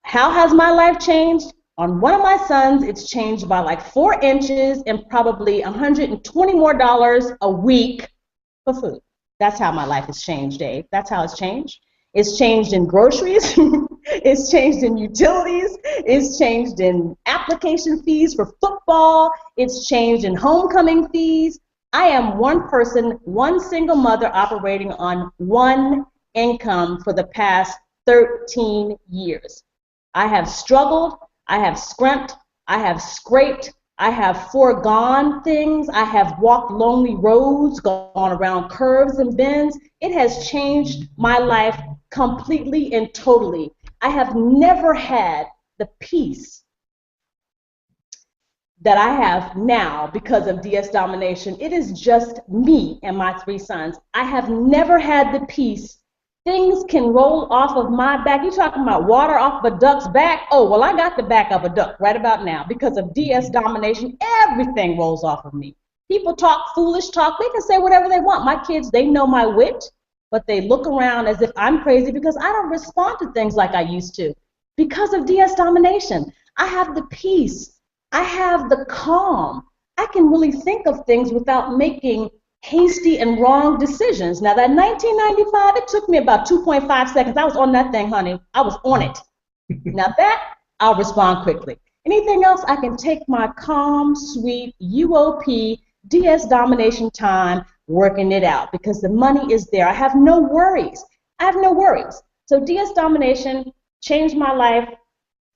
how has my life changed? On one of my sons, it's changed by like 4 inches and probably $120 more a week for food. That's how my life has changed, Dave. That's how it's changed. It's changed in groceries. It's changed in utilities. It's changed in application fees for football. It's changed in homecoming fees. I am one person, one single mother operating on one income for the past 13 years. I have struggled. I have scrimped. I have scraped. I have foregone things. I have walked lonely roads, gone around curves and bends. It has changed my life completely and totally. I have never had the peace that I have now because of DS Domination. It is just me and my 3 sons. I have never had the peace. Things can roll off of my back. You talking about water off of a duck's back? Oh, well, I got the back of a duck right about now. Because of DS Domination, everything rolls off of me. People talk foolish talk. They can say whatever they want. My kids, they know my wit, but they look around as if I'm crazy because I don't respond to things like I used to. Because of DS Domination, I have the peace. I have the calm. I can really think of things without making hasty and wrong decisions. Now, that 1995, it took me about 2.5 seconds. I was on that thing, honey. I was on it. Now that, I'll respond quickly. Anything else, I can take my calm, sweet UOP, DS Domination time working it out because the money is there. I have no worries. I have no worries. So DS Domination changed my life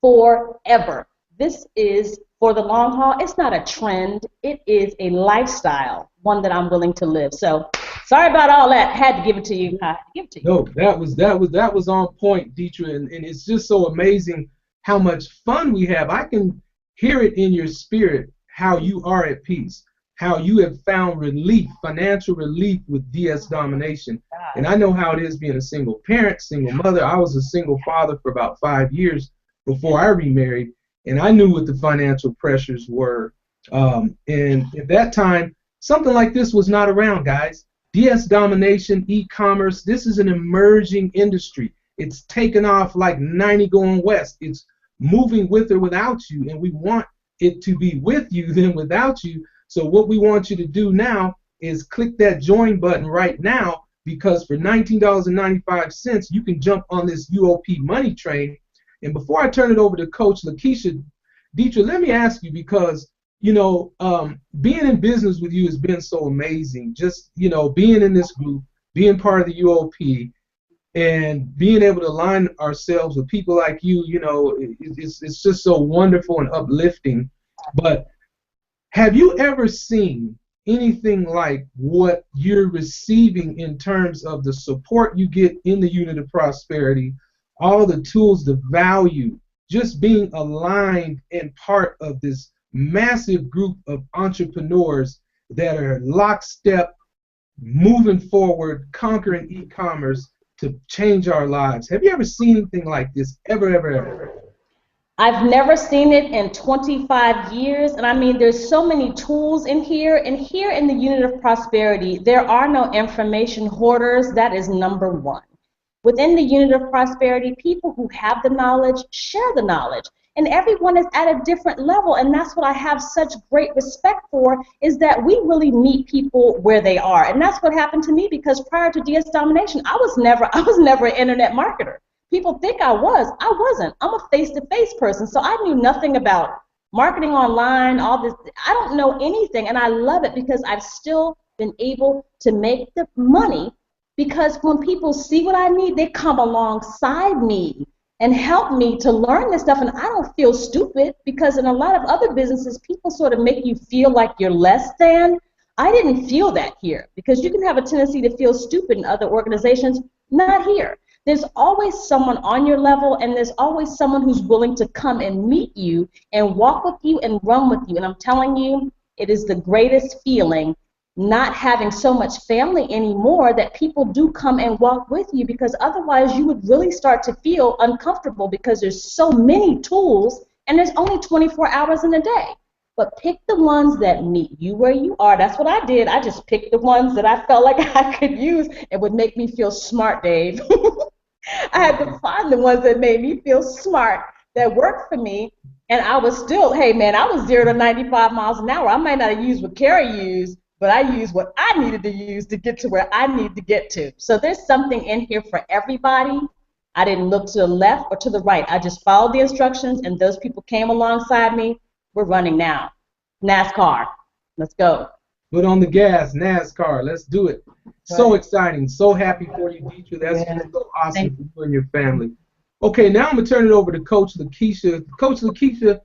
forever. This is for the long haul. It's not a trend. It is a lifestyle, one that I'm willing to live. So Sorry about all that. Had to give it to you. I had to give it to you. No, that was on point, Deetra, and it's just so amazing how much fun we have. I can hear it in your spirit how you are at peace, how you have found relief, financial relief with DS Domination. And I know how it is being a single parent, single mother. I was a single father for about 5 years before I remarried, and I knew what the financial pressures were. And at that time, something like this was not around, guys. DS Domination, e-commerce, this is an emerging industry. It's taken off like 90 going west. It's moving with or without you, and we want it to be with you than without you. So what we want you to do now is click that join button right now, because for $19.95 you can jump on this UOP money train. And before I turn it over to Coach Lakeisha, Deetra, let me ask you, because you know, being in business with you has been so amazing. Just, you know, being in this group, being part of the UOP, and being able to align ourselves with people like you, you know, it's just so wonderful and uplifting. But have you ever seen anything like what you're receiving in terms of the support you get in the Unit of Prosperity, all the tools, the value, just being aligned and part of this massive group of entrepreneurs that are lockstep, moving forward, conquering e-commerce to change our lives? Have you ever seen anything like this? Ever? I've never seen it in 25 years, and I mean, there's so many tools in here, and here in the Unit of Prosperity, there are no information hoarders. That is number one. Within the Unit of Prosperity, people who have the knowledge share the knowledge. And everyone is at a different level, and that's what I have such great respect for, is that we really meet people where they are. And that's what happened to me, because prior to DS Domination, I was never an internet marketer. People think I was. I wasn't. I'm a face-to-face person, so I knew nothing about marketing online, all this. I don't know anything, and I love it because I've still been able to make the money, because when people see what I need, they come alongside me and help me to learn this stuff, and I don't feel stupid, because in a lot of other businesses, people sort of make you feel like you're less than. I didn't feel that here, because you can have a tendency to feel stupid in other organizations. Not here. There's always someone on your level, and there's always someone who's willing to come and meet you and walk with you and run with you. And I'm telling you, it is the greatest feeling, not having so much family anymore, that people do come and walk with you, because otherwise you would really start to feel uncomfortable, because there's so many tools and there's only 24 hours in a day. But pick the ones that meet you where you are. That's what I did. I just picked the ones that I felt like I could use and would make me feel smart, Dave. I had to find the ones that made me feel smart, that worked for me. And I was still, hey man, I was 0 to 95 miles an hour. I might not have used what Carrie used, but I used what I needed to use to get to where I need to get to. So there's something in here for everybody. I didn't look to the left or to the right. I just followed the instructions, and those people came alongside me. We're running now. NASCAR. Let's go. Put on the gas, NASCAR. Let's do it. Right. So exciting. So happy for you, Deetra. That's just so awesome for you and your family. Okay, now I'm going to turn it over to Coach Lakeisha. Coach Lakeisha,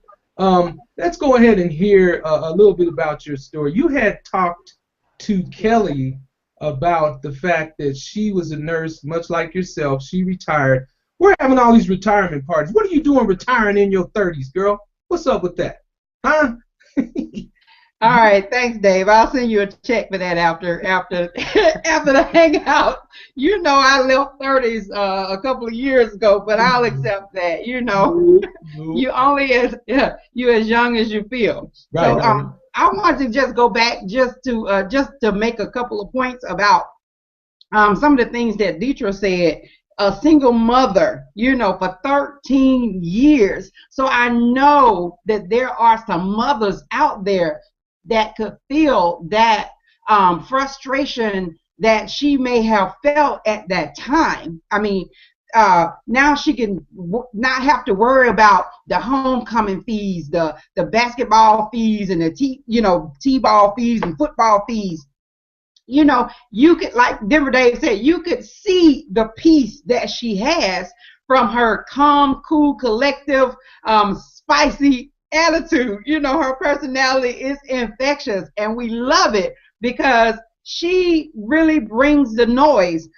let's go ahead and hear a little bit about your story. You had talked to Kelly about the fact that she was a nurse, much like yourself. She retired. We're having all these retirement parties. What are you doing retiring in your 30s, girl? What's up with that? Huh? All right, thanks, Dave. I'll send you a check for that after the hangout. You know, I left 30s a couple of years ago, but I'll accept that. You know, you only you as young as you feel. Right, so I want to just go back just to make a couple of points about some of the things that Deetra said. A single mother, you know, for 13 years. So I know that there are some mothers out there that could feel that frustration that she may have felt at that time. I mean, now she can not have to worry about the homecoming fees, the basketball fees, and the t-ball fees and football fees. You know, you could, like Denver Dave said, you could see the peace that she has from her calm, cool, collective, spicy attitude. You know, her personality is infectious, and we love it because she really brings the noise.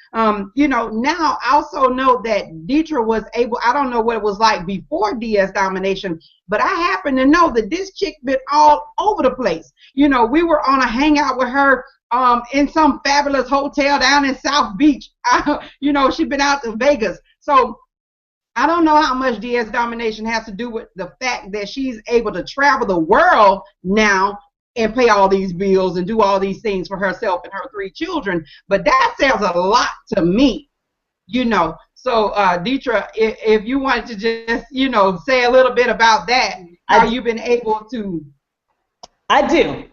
You know, now I also know that Deidre was able, I don't know what it was like before DS Domination, but I happen to know that this chick been all over the place. You know, we were on a hangout with her in some fabulous hotel down in South Beach. You know, she's been out to Vegas. So I don't know how much DS Domination has to do with the fact that she's able to travel the world now and pay all these bills and do all these things for herself and her 3 children. But that sounds a lot to me, you know. So, Deidre, if you wanted to just, you know, say a little bit about that, how you've been able to. I do.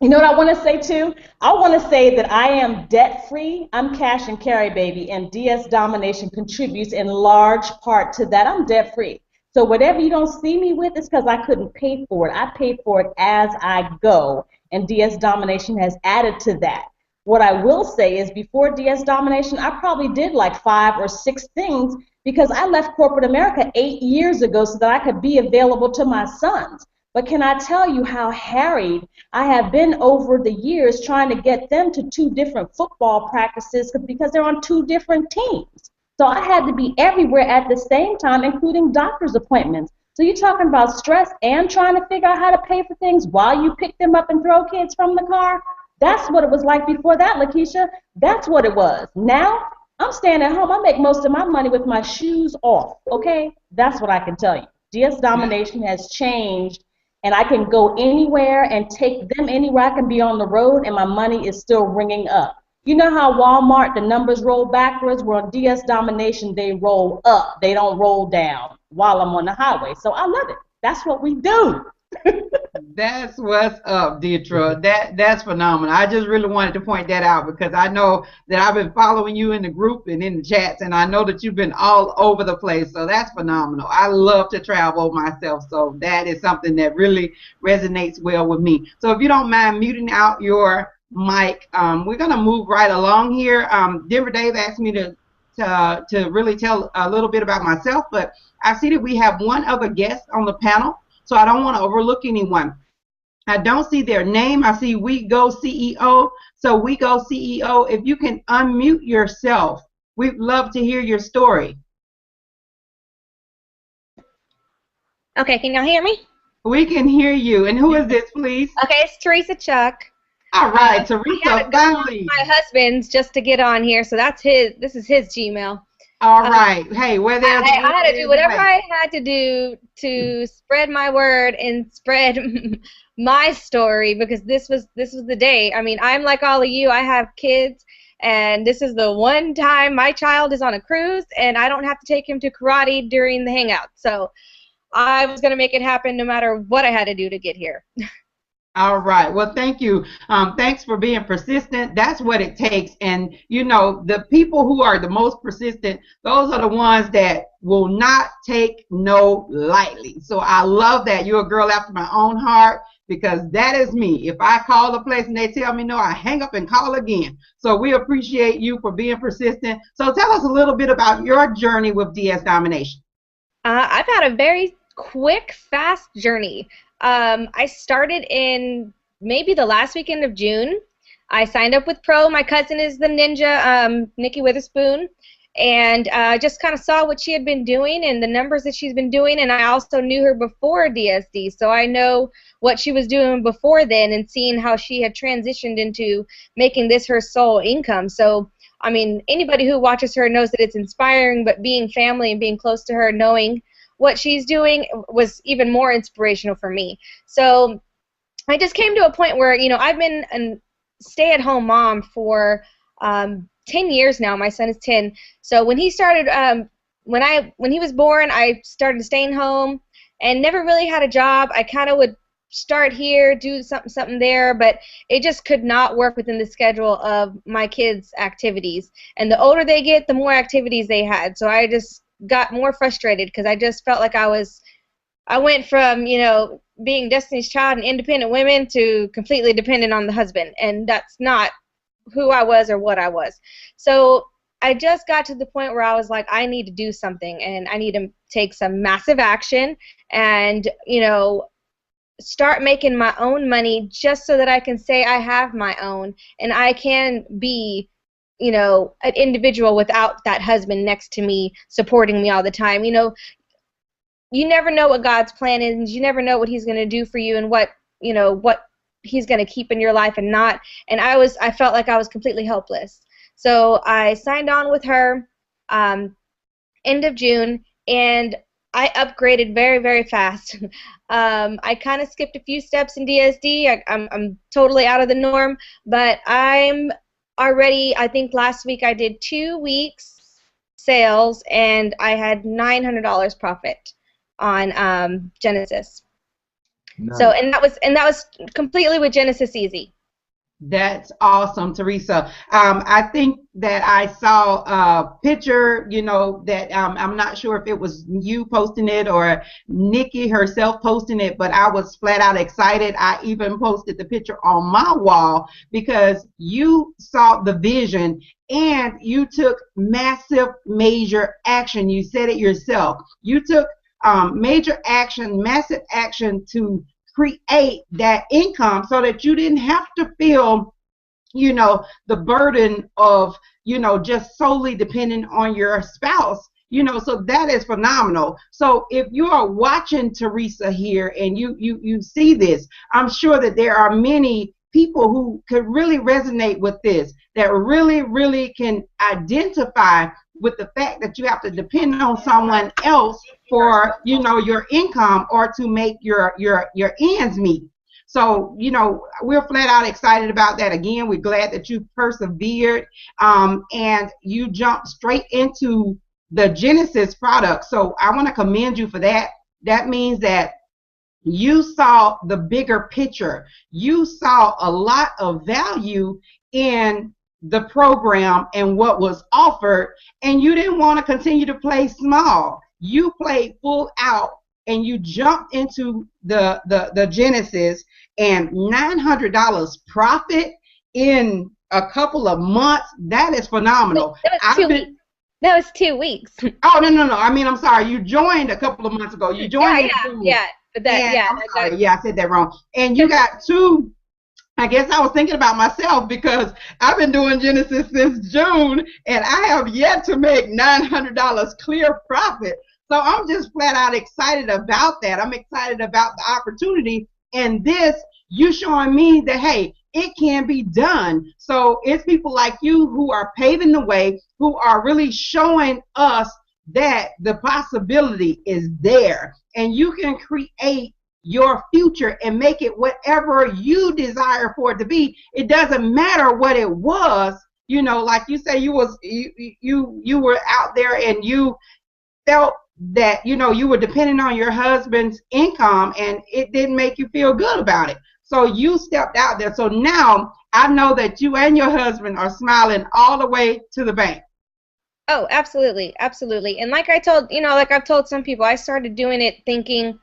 You know what I want to say too? I want to say that I am debt-free. I'm cash and carry, baby, and DS Domination contributes in large part to that. I'm debt-free. So whatever you don't see me with is because I couldn't pay for it. I pay for it as I go, and DS Domination has added to that. What I will say is before DS Domination, I probably did like 5 or 6 things because I left corporate America 8 years ago so that I could be available to my sons. But can I tell you how harried I have been over the years trying to get them to 2 different football practices because they're on 2 different teams. So I had to be everywhere at the same time, including doctor's appointments. So you're talking about stress and trying to figure out how to pay for things while you pick them up and throw kids from the car? That's what it was like before that, Lakeisha. That's what it was. Now, I'm staying at home. I make most of my money with my shoes off, okay? That's what I can tell you. DS Domination has changed, and I can go anywhere and take them anywhere. I can be on the road, and my money is still ringing up. You know how Walmart, the numbers roll backwards? Well, on DS Domination, they roll up. They don't roll down while I'm on the highway. So I love it. That's what we do. That's what's up, Deidre. That's phenomenal. I just really wanted to point that out because I know that I've been following you in the group and in the chats, and I know that you've been all over the place. So that's phenomenal. I love to travel myself, so that is something that really resonates well with me. So if you don't mind muting out your mic, we're going to move right along here. Denver Dave asked me to really tell a little bit about myself, but I see that we have one other guest on the panel. So I don't want to overlook anyone. I don't see their name. I see We Go CEO. So We Go CEO, if you can unmute yourself, we'd love to hear your story. Okay, can y'all hear me? We can hear you. And who is this, please? Okay, it's Teresa Chuck. All right, Teresa, finally. My husband's just to get on here, so that's his. This is his Gmail. All right. Hey, where there's I had to do whatever I had to do to spread my word and spread my story because this was the day. I mean, I'm like all of you. I have kids, and this is the one time my child is on a cruise, and I don't have to take him to karate during the hangout. So I was going to make it happen no matter what I had to do to get here. All right. Well, thank you. Thanks for being persistent. That's what it takes. And, you know, the people who are the most persistent, those are the ones that will not take no lightly. So I love that. You're a girl after my own heart because that is me. If I call a place and they tell me no, I hang up and call again. So we appreciate you for being persistent. So tell us a little bit about your journey with DS Domination. I've had a very quick, fast journey. I started in maybe the last weekend of June. I signed up with Pro. My cousin is the ninja, Nikki Witherspoon, and just kind of saw what she had been doing and the numbers that she's been doing, and I also knew her before DSD, so I know what she was doing before then and seeing how she had transitioned into making this her sole income. So, I mean, anybody who watches her knows that it's inspiring, but being family and being close to her, knowing what she's doing was even more inspirational for me. So I just came to a point where, you know, I've been a stay-at-home mom for 10 years now. My son is 10. So when he started, when he was born, I started staying home and never really had a job. I kind of would start here, do something there, but it just could not work within the schedule of my kids' activities. And the older they get, the more activities they had. So I just got more frustrated because I just felt like I went from, you know, being Destiny's Child and independent women to completely dependent on the husband, and that's not who I was or what I was. So I just got to the point where I was like, I need to do something, and I need to take some massive action, and, you know, start making my own money just so that I can say I have my own and I can be, you know, an individual without that husband next to me supporting me all the time. You know, you never know what God's plan is. You never know what He's going to do for you and what, you know, what He's going to keep in your life and not. And I felt like I was completely helpless. So I signed on with her end of June, and I upgraded very, very fast. I kind of skipped a few steps in DSD. I'm totally out of the norm, but I'm already, I think last week I did 2 weeks sales, and I had $900 profit on Genesis. Nice. So, and that was completely with Genesis Easy. That's awesome, Teresa. I think that I saw a picture, you know, that I'm not sure if it was you posting it or Nikki herself posting it, but I was flat out excited. I even posted the picture on my wall because you saw the vision and you took massive, major action. You said it yourself. You took major action, massive action to create that income so that you didn't have to feel, you know, the burden of, you know, just solely depending on your spouse, you know. So that is phenomenal. So if you are watching Teresa here and you see this, I'm sure that there are many people who could really resonate with this, that really can identify with the fact that you have to depend on someone else for, you know, your income or to make your ends meet. So, you know, we're flat out excited about that. Again, we're glad that you persevered and you jumped straight into the Genesis product. So I want to commend you for that. That means that you saw the bigger picture. You saw a lot of value in the program and what was offered, and you didn't want to continue to play small. You played full out and you jumped into the Genesis, and $900 profit in a couple of months. That is phenomenal. That was 2 weeks. Oh, no. I mean, I'm sorry. You joined a couple of months ago. You joined. Yeah. But that, I said that wrong. And you got two. I guess I was thinking about myself because I've been doing Genesis since June, and I have yet to make $900 clear profit. So I'm just flat out excited about that. I'm excited about the opportunity, and this, you showing me that, hey, it can be done. So it's people like you who are paving the way, who are really showing us that the possibility is there, and you can create your future and make it whatever you desire for it to be. It doesn't matter what it was. You know, like you say, you were out there and you felt that, you know, you were depending on your husband's income and it didn't make you feel good about it. So you stepped out there. So now I know that you and your husband are smiling all the way to the bank. Oh, absolutely. Absolutely. And like I told, you know, like I've told some people, I started doing it thinking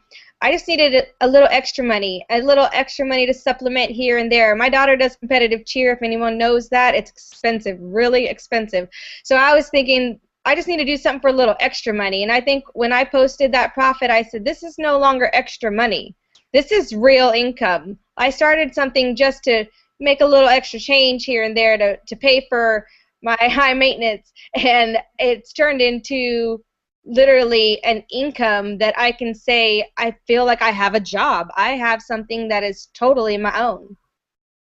I just needed a little extra money to supplement here and there. My daughter does competitive cheer. If anyone knows that, it's expensive, really expensive. So I was thinking, I just need to do something for a little extra money. And I think when I posted that profit, I said, this is no longer extra money. This is real income. I started something just to make a little extra change here and there to pay for my high maintenance, and it's turned into literally an income that I can say I feel like I have a job. I have something that is totally my own.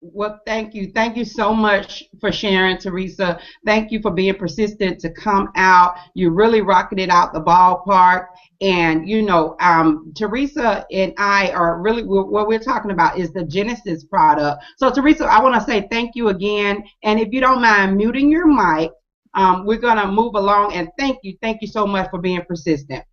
Well, thank you. Thank you so much for sharing, Teresa. Thank you for being persistent to come out. You really rocking it out the ballpark. And, you know, Teresa and I are really, what we're talking about is the Genesis product. So, Teresa, I want to say thank you again. And if you don't mind muting your mic, we're going to move along. And thank you so much for being persistent.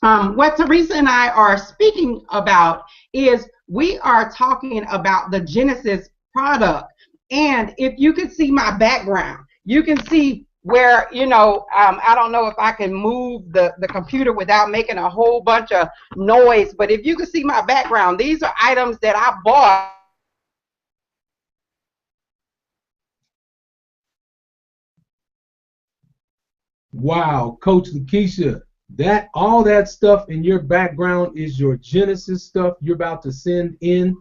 What Teresa and I are speaking about is we are talking about the Genesis product. And if you could see my background, you can see where, you know, I don't know if I can move the computer without making a whole bunch of noise, but if you can see my background, these are items that I bought. Wow, Coach Lakeisha, That all that stuff in your background is your Genesis stuff you're about to send in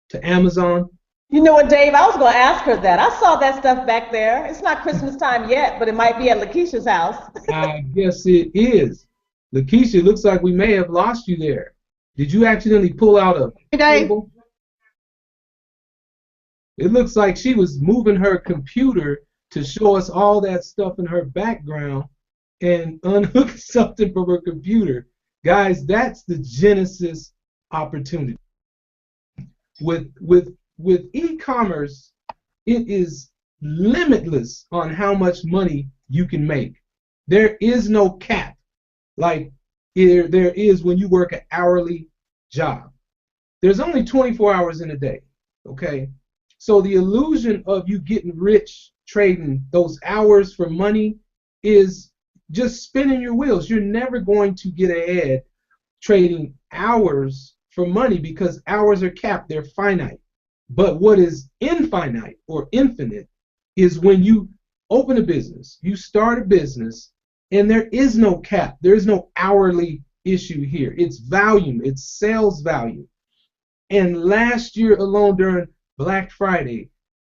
to Amazon. You know what, Dave? I was going to ask her that. I saw that stuff back there. It's not Christmas time yet, but it might be at Lakeisha's house. I guess it is. Lakeisha, looks like we may have lost you there. Did you accidentally pull out a cable? It looks like she was moving her computer to show us all that stuff in her background and unhook something from her computer. Guys, that's the Genesis opportunity. With e-commerce, it is limitless on how much money you can make. There is no cap like there is when you work an hourly job. There's only 24 hours in a day, okay? So the illusion of you getting rich trading those hours for money is just spinning your wheels. You're never going to get ahead trading hours for money because hours are capped, they're finite. But what is infinite or infinite is when you open a business, you start a business, and there is no cap. There is no hourly issue here. It's volume, it's sales value. And last year alone during Black Friday,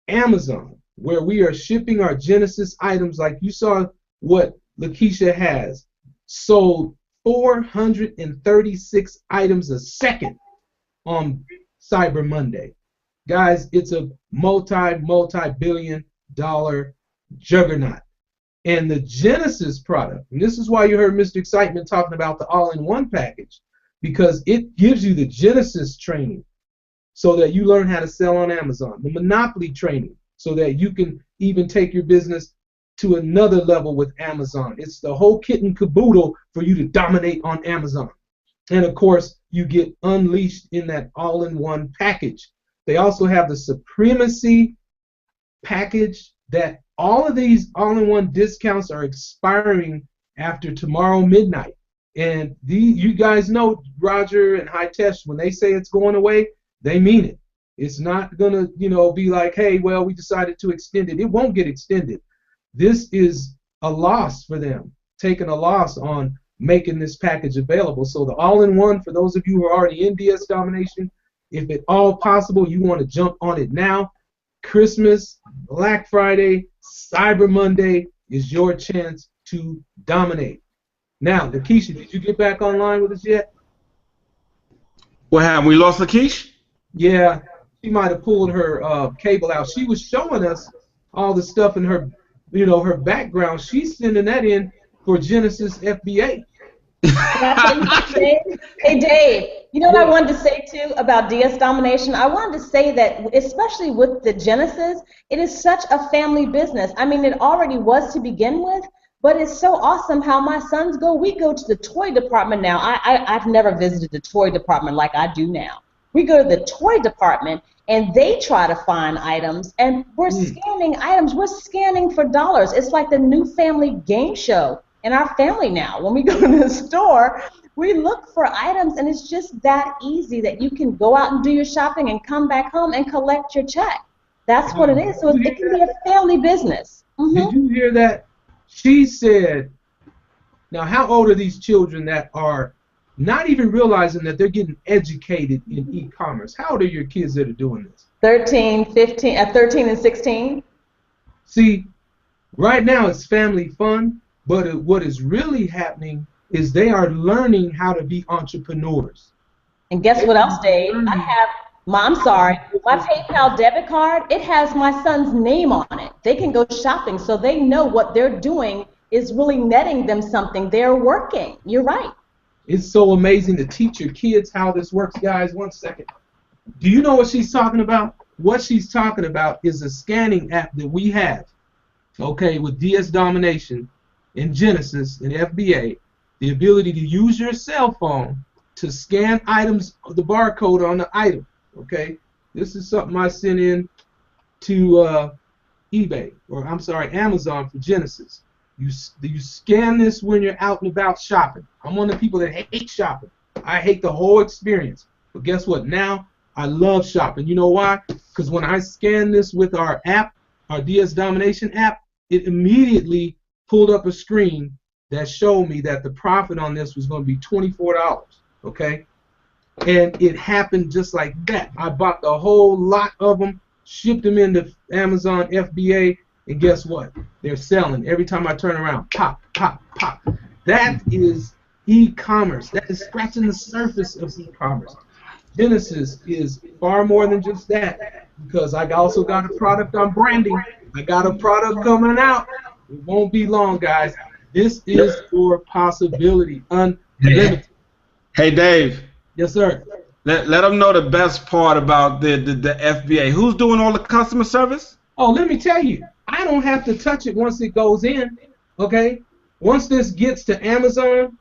Amazon, where we are shipping our Genesis items, like you saw what Lakeisha has, sold 436 items a second on Cyber Monday. Guys, it's a multi-billion dollar juggernaut. And the Genesis product, and this is why you heard Mr. Excitement talking about the all-in-one package, because it gives you the Genesis training so that you learn how to sell on Amazon, the Monopoly training so that you can even take your business to another level with Amazon. It's the whole kit and caboodle for you to dominate on Amazon. And of course, you get unleashed in that all-in-one package. They also have the Supremacy package that all of these all-in-one discounts are expiring after tomorrow midnight. And you guys know Roger and Hitesh, when they say it's going away, they mean it. It's not going to, be like, hey, well, we decided to extend it. It won't get extended. This is a loss for them, taking a loss on making this package available. So the all-in-one, for those of you who are already in DS Domination, if at all possible, you want to jump on it now. Christmas, Black Friday, Cyber Monday is your chance to dominate. Now, Lakeisha, did you get back online with us yet? What happened? We lost Lakeisha? Yeah, she might have pulled her cable out. She was showing us all the stuff in her, her background. She's sending that in for Genesis FBA. Hey Dave, you know what I wanted to say too about DS Domination? I wanted to say that especially with the Genesis, it is such a family business. I mean, it already was to begin with, but it's so awesome how my sons go. We go to the toy department now. I've never visited the toy department like I do now. We go to the toy department and they try to find items, and we're scanning items. We're scanning for dollars. It's like the new family game show in our family now. When we go to the store, we look for items, and it's just that easy that you can go out and do your shopping and come back home and collect your check. That's what it is. So it can be a family business. Did you hear that? She said, now how old are these children that are not even realizing that they're getting educated in e-commerce? How old are your kids that are doing this? 13 and 16. See, right now it's family fun, but what is really happening is they are learning how to be entrepreneurs. And guess what else, Dave? I have, my PayPal debit card, it has my son's name on it. They can go shopping, so they know what they're doing is really netting them something. They're working. You're right. It's so amazing to teach your kids how this works. Guys, 1 second. Do you know what she's talking about? What she's talking about is a scanning app that we have, okay, with DS Domination in Genesis and FBA, the ability to use your cell phone to scan items, the barcode on the item, okay? This is something I sent in to Amazon for Genesis. You scan this when you're out and about shopping. I'm one of the people that hate shopping. I hate the whole experience. But guess what? Now I love shopping. You know why? Because when I scan this with our app, our DS Domination app, it immediately pulled up a screen that showed me that the profit on this was going to be $24, okay? And it happened just like that. I bought the whole lot of them, shipped them into Amazon FBA, and guess what? They're selling. Every time I turn around, pop, pop, pop. That is e-commerce. That is scratching the surface of e-commerce. Genesis is far more than just that, because I also got a product on branding. I got a product coming out. It won't be long, guys. This is your possibility, unlimited. Hey, Dave. Yes, sir. Let them know the best part about the FBA. Who's doing all the customer service? Oh, let me tell you, I don't have to touch it once it goes in, okay? Once this gets to Amazon,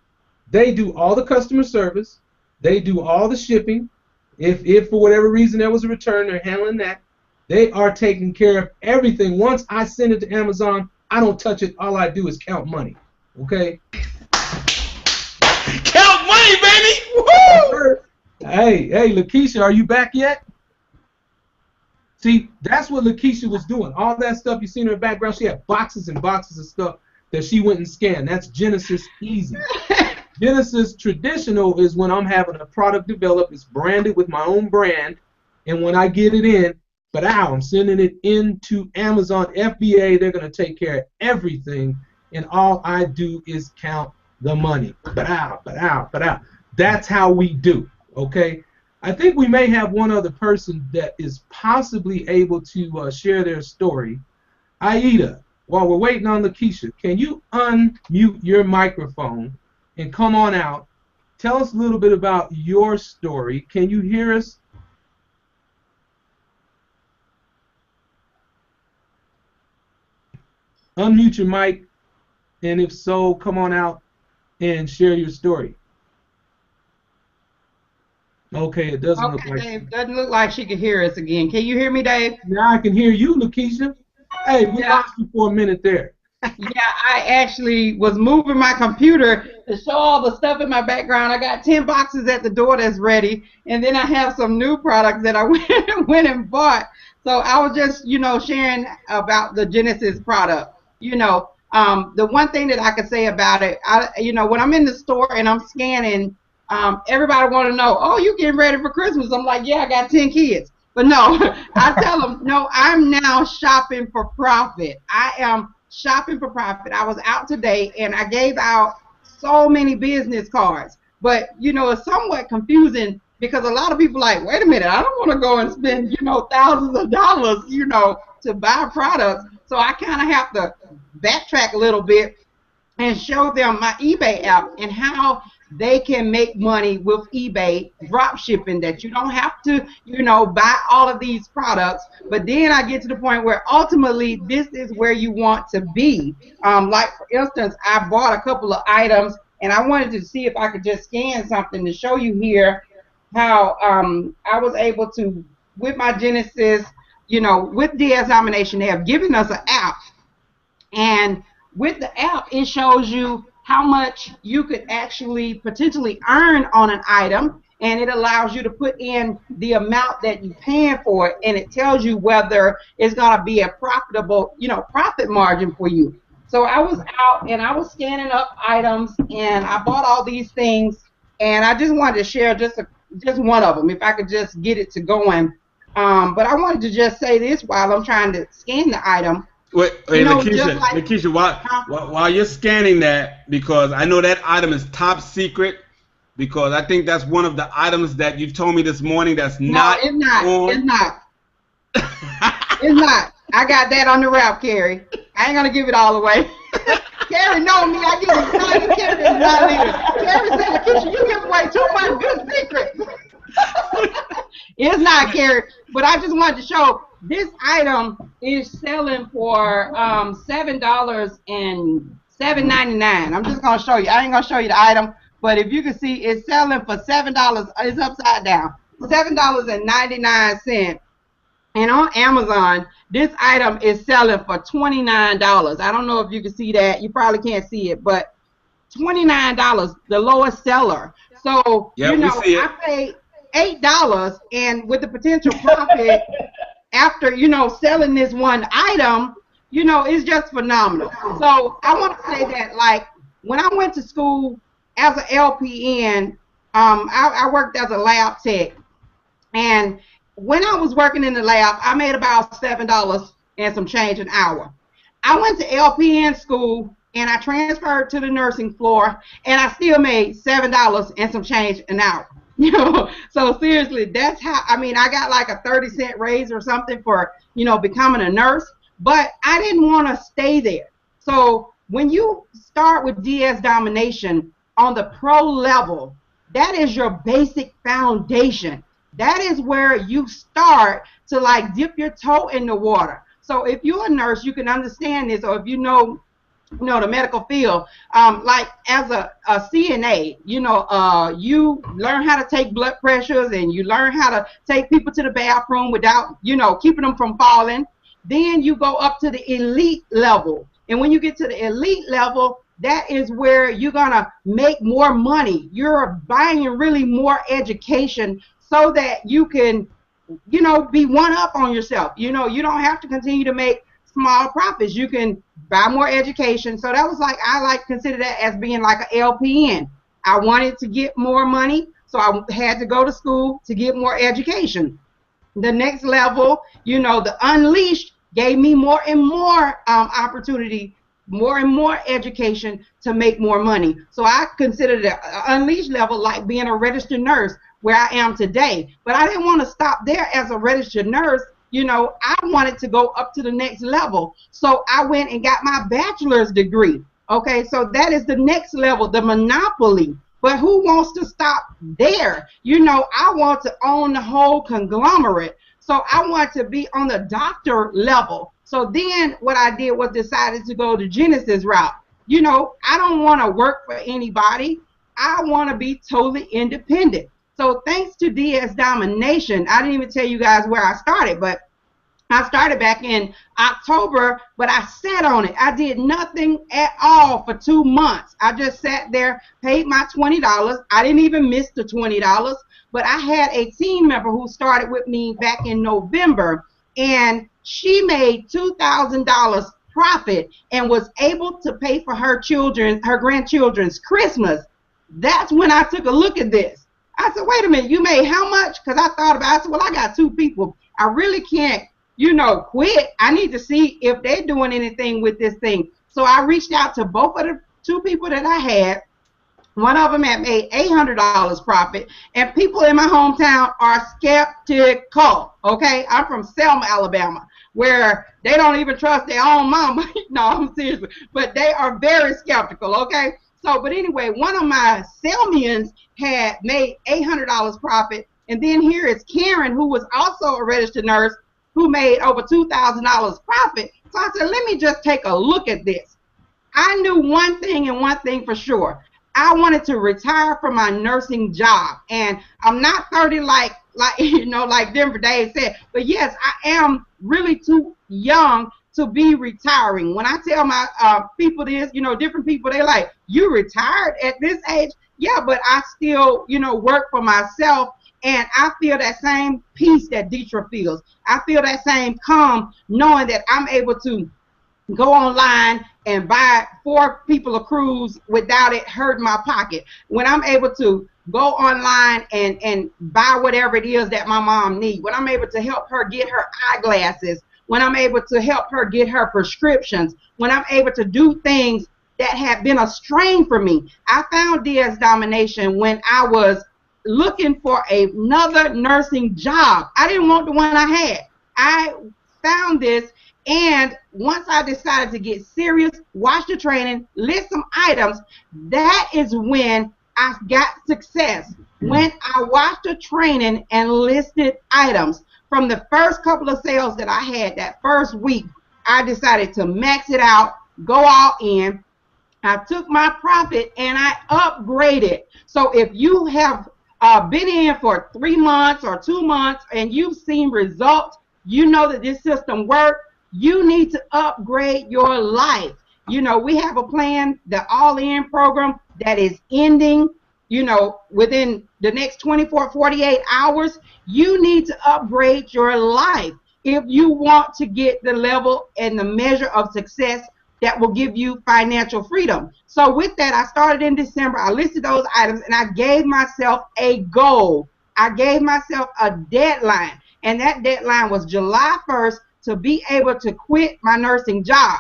they do all the customer service. They do all the shipping. If for whatever reason there was a return, they're handling that. They are taking care of everything. Once I send it to Amazon, I don't touch it. All I do is count money, okay? Count money, baby! Woo! Hey, Lakeisha, are you back yet? See, that's what Lakeisha was doing. All that stuff you see in her background, she had boxes and boxes of stuff that she went and scanned. That's Genesis Easy. Genesis Traditional is when I'm having a product developed, it's branded with my own brand, and when I get it in, but I'm sending it into Amazon FBA, they're going to take care of everything, and all I do is count the money. But that's how we do, okay? I think we may have one other person that is possibly able to share their story. Aida, while we're waiting on Lakeisha, can you unmute your microphone and come on out? Tell us a little bit about your story. Can you hear us? Unmute your mic, and if so, come on out and share your story. Okay, it doesn't look like. Dave, doesn't look like she can hear us again. Can you hear me, Dave? Now I can hear you, Lakeisha. Hey, we lost you for a minute there. Yeah, I actually was moving my computer to show all the stuff in my background. I got 10 boxes at the door that's ready, and then I have some new products that I went and bought. So I was just, sharing about the Genesis product. The one thing that I could say about it, when I'm in the store and I'm scanning, everybody want to know, oh, you getting ready for Christmas? I'm like, yeah, I got 10 kids. But no, I tell them, no, I'm now shopping for profit. I am shopping for profit. I was out today and I gave out so many business cards. But, it's somewhat confusing because a lot of people are like, wait a minute, I don't want to go and spend, thousands of dollars, to buy products. So I kind of have to backtrack a little bit and show them my eBay app and how they can make money with eBay drop shipping, that you don't have to, buy all of these products. But then I get to the point where ultimately this is where you want to be. Like, for instance, I bought a couple of items and I wanted to see if I could just scan something to show you here how I was able to, with my Genesis, with DS Domination, they have given us an app. And with the app, it shows you how much you could actually potentially earn on an item, and it allows you to put in the amount that you're paying for it, and it tells you whether it's going to be a profitable, profit margin for you. So I was out and I was scanning up items, and I bought all these things, and I just wanted to share just one of them, if I could just get it to going. But I wanted to just say this while I'm trying to scan the item. Wait, Lakeisha, while you're scanning that, because I know that item is top secret, because I think that's one of the items that you told me this morning that's not. No, it's not. On. It's not. It's not. I got that on the wrap, Carrie. I ain't gonna give it all away. Carrie know me. I give it. No, you can't be not leader. Carrie said, Lakeisha, you give away too much good secrets. It's not, Carrie. But I just wanted to show. This item is selling for $7 and $7.99. I'm just gonna show you. I ain't gonna show you the item, but if you can see, it's selling for $7. It's upside down. $7.99. And on Amazon, this item is selling for $29. I don't know if you can see that. You probably can't see it, but $29, the lowest seller. So I paid $8, and with the potential profit. After, selling this one item, it's just phenomenal. So I want to say that, like, when I went to school as an LPN, I worked as a lab tech. And when I was working in the lab, I made about $7 and some change an hour. I went to LPN school and I transferred to the nursing floor, and I still made $7 and some change an hour. You know, so seriously, that's how, I mean, I got like a 30-cent raise or something for, you know, becoming a nurse, but I didn't want to stay there. So when you start with DS Domination on the pro level, that is your basic foundation. That is where you start to like dip your toe in the water. So if you're a nurse, you can understand this, or if you know the medical field, like as a CNA, you you learn how to take blood pressures, and you learn how to take people to the bathroom without, keeping them from falling. Then you go up to the elite level. And when you get to the elite level, that is where you're going to make more money. You're buying really more education so that you can, be one up on yourself. You don't have to continue to make small profits. You can buy more education. So that was like, I consider that as being like an LPN. I wanted to get more money, so I had to go to school to get more education. The next level, the Unleashed gave me more and more opportunity, more and more education to make more money. So I consider the Unleashed level like being a registered nurse where I am today. But I didn't want to stop there as a registered nurse. I wanted to go up to the next level. So I went and got my bachelor's degree. Okay, so that is the next level, the monopoly. But who wants to stop there? I want to own the whole conglomerate. So I want to be on the doctor level. So then what I did was decided to go the Genesis route. I don't want to work for anybody. I want to be totally independent. So thanks to DS Domination, I didn't even tell you guys where I started, but I started back in October, but I sat on it. I did nothing at all for 2 months. I just sat there, paid my $20. I didn't even miss the $20, but I had a team member who started with me back in November, and she made $2,000 profit and was able to pay for her grandchildren's Christmas. That's when I took a look at this. I said, wait a minute, you made how much? Because I thought about it. I said, well, I got 2 people. I really can't, quit. I need to see if they're doing anything with this thing. So I reached out to both of the 2 people that I had. One of them had made $800 profit, and people in my hometown are skeptical, okay? I'm from Selma, Alabama, where they don't even trust their own mama. No, I'm serious. But they are very skeptical, okay? So, but anyway, one of my Selmians had made $800 profit, and then here is Karen, who was also a registered nurse, who made over $2,000 profit. So I said, let me just take a look at this. I knew one thing and one thing for sure. I wanted to retire from my nursing job, and I'm not 30 like Denver Dave said, but yes, I am really too young to be retiring. When I tell my people this, different people, they like, you retired at this age? Yeah, but I still, work for myself, and I feel that same peace that Deetra feels. I feel that same calm knowing that I'm able to go online and buy 4 people a cruise without it hurting my pocket. When I'm able to go online and buy whatever it is that my mom needs, when I'm able to help her get her eyeglasses, when I'm able to help her get her prescriptions, when I'm able to do things that have been a strain for me. I found DS Domination when I was looking for another nursing job. I didn't want the one I had. I found this, and once I decided to get serious, watch the training, list some items, that is when I got success. When I watched the training and listed items. From the first couple of sales that I had that first week, I decided to max it out, go all in. I took my profit and I upgraded. So if you have been in for 3 months or 2 months and you've seen results, you know that this system works, you need to upgrade your life. We have a plan, the all-in program that is ending, within the next 24, 48 hours. You need to upgrade your life if you want to get the level and the measure of success that will give you financial freedom. So with that, I started in December. I listed those items, and I gave myself a goal. I gave myself a deadline, and that deadline was July 1st to be able to quit my nursing job.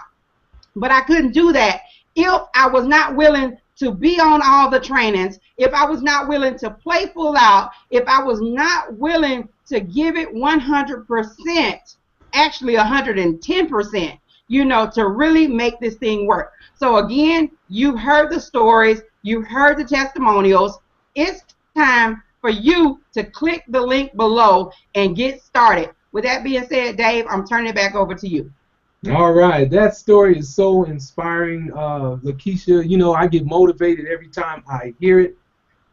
But I couldn't do that if I was not willing to be on all the trainings, if I was not willing to play full out, if I was not willing to give it 100%, actually 110%, you know, to really make this thing work. So again, you've heard the stories, you've heard the testimonials. It's time for you to click the link below and get started. With that being said, Dave, I'm turning it back over to you. All right, that story is so inspiring, Lakeisha. You know, I get motivated every time I hear it.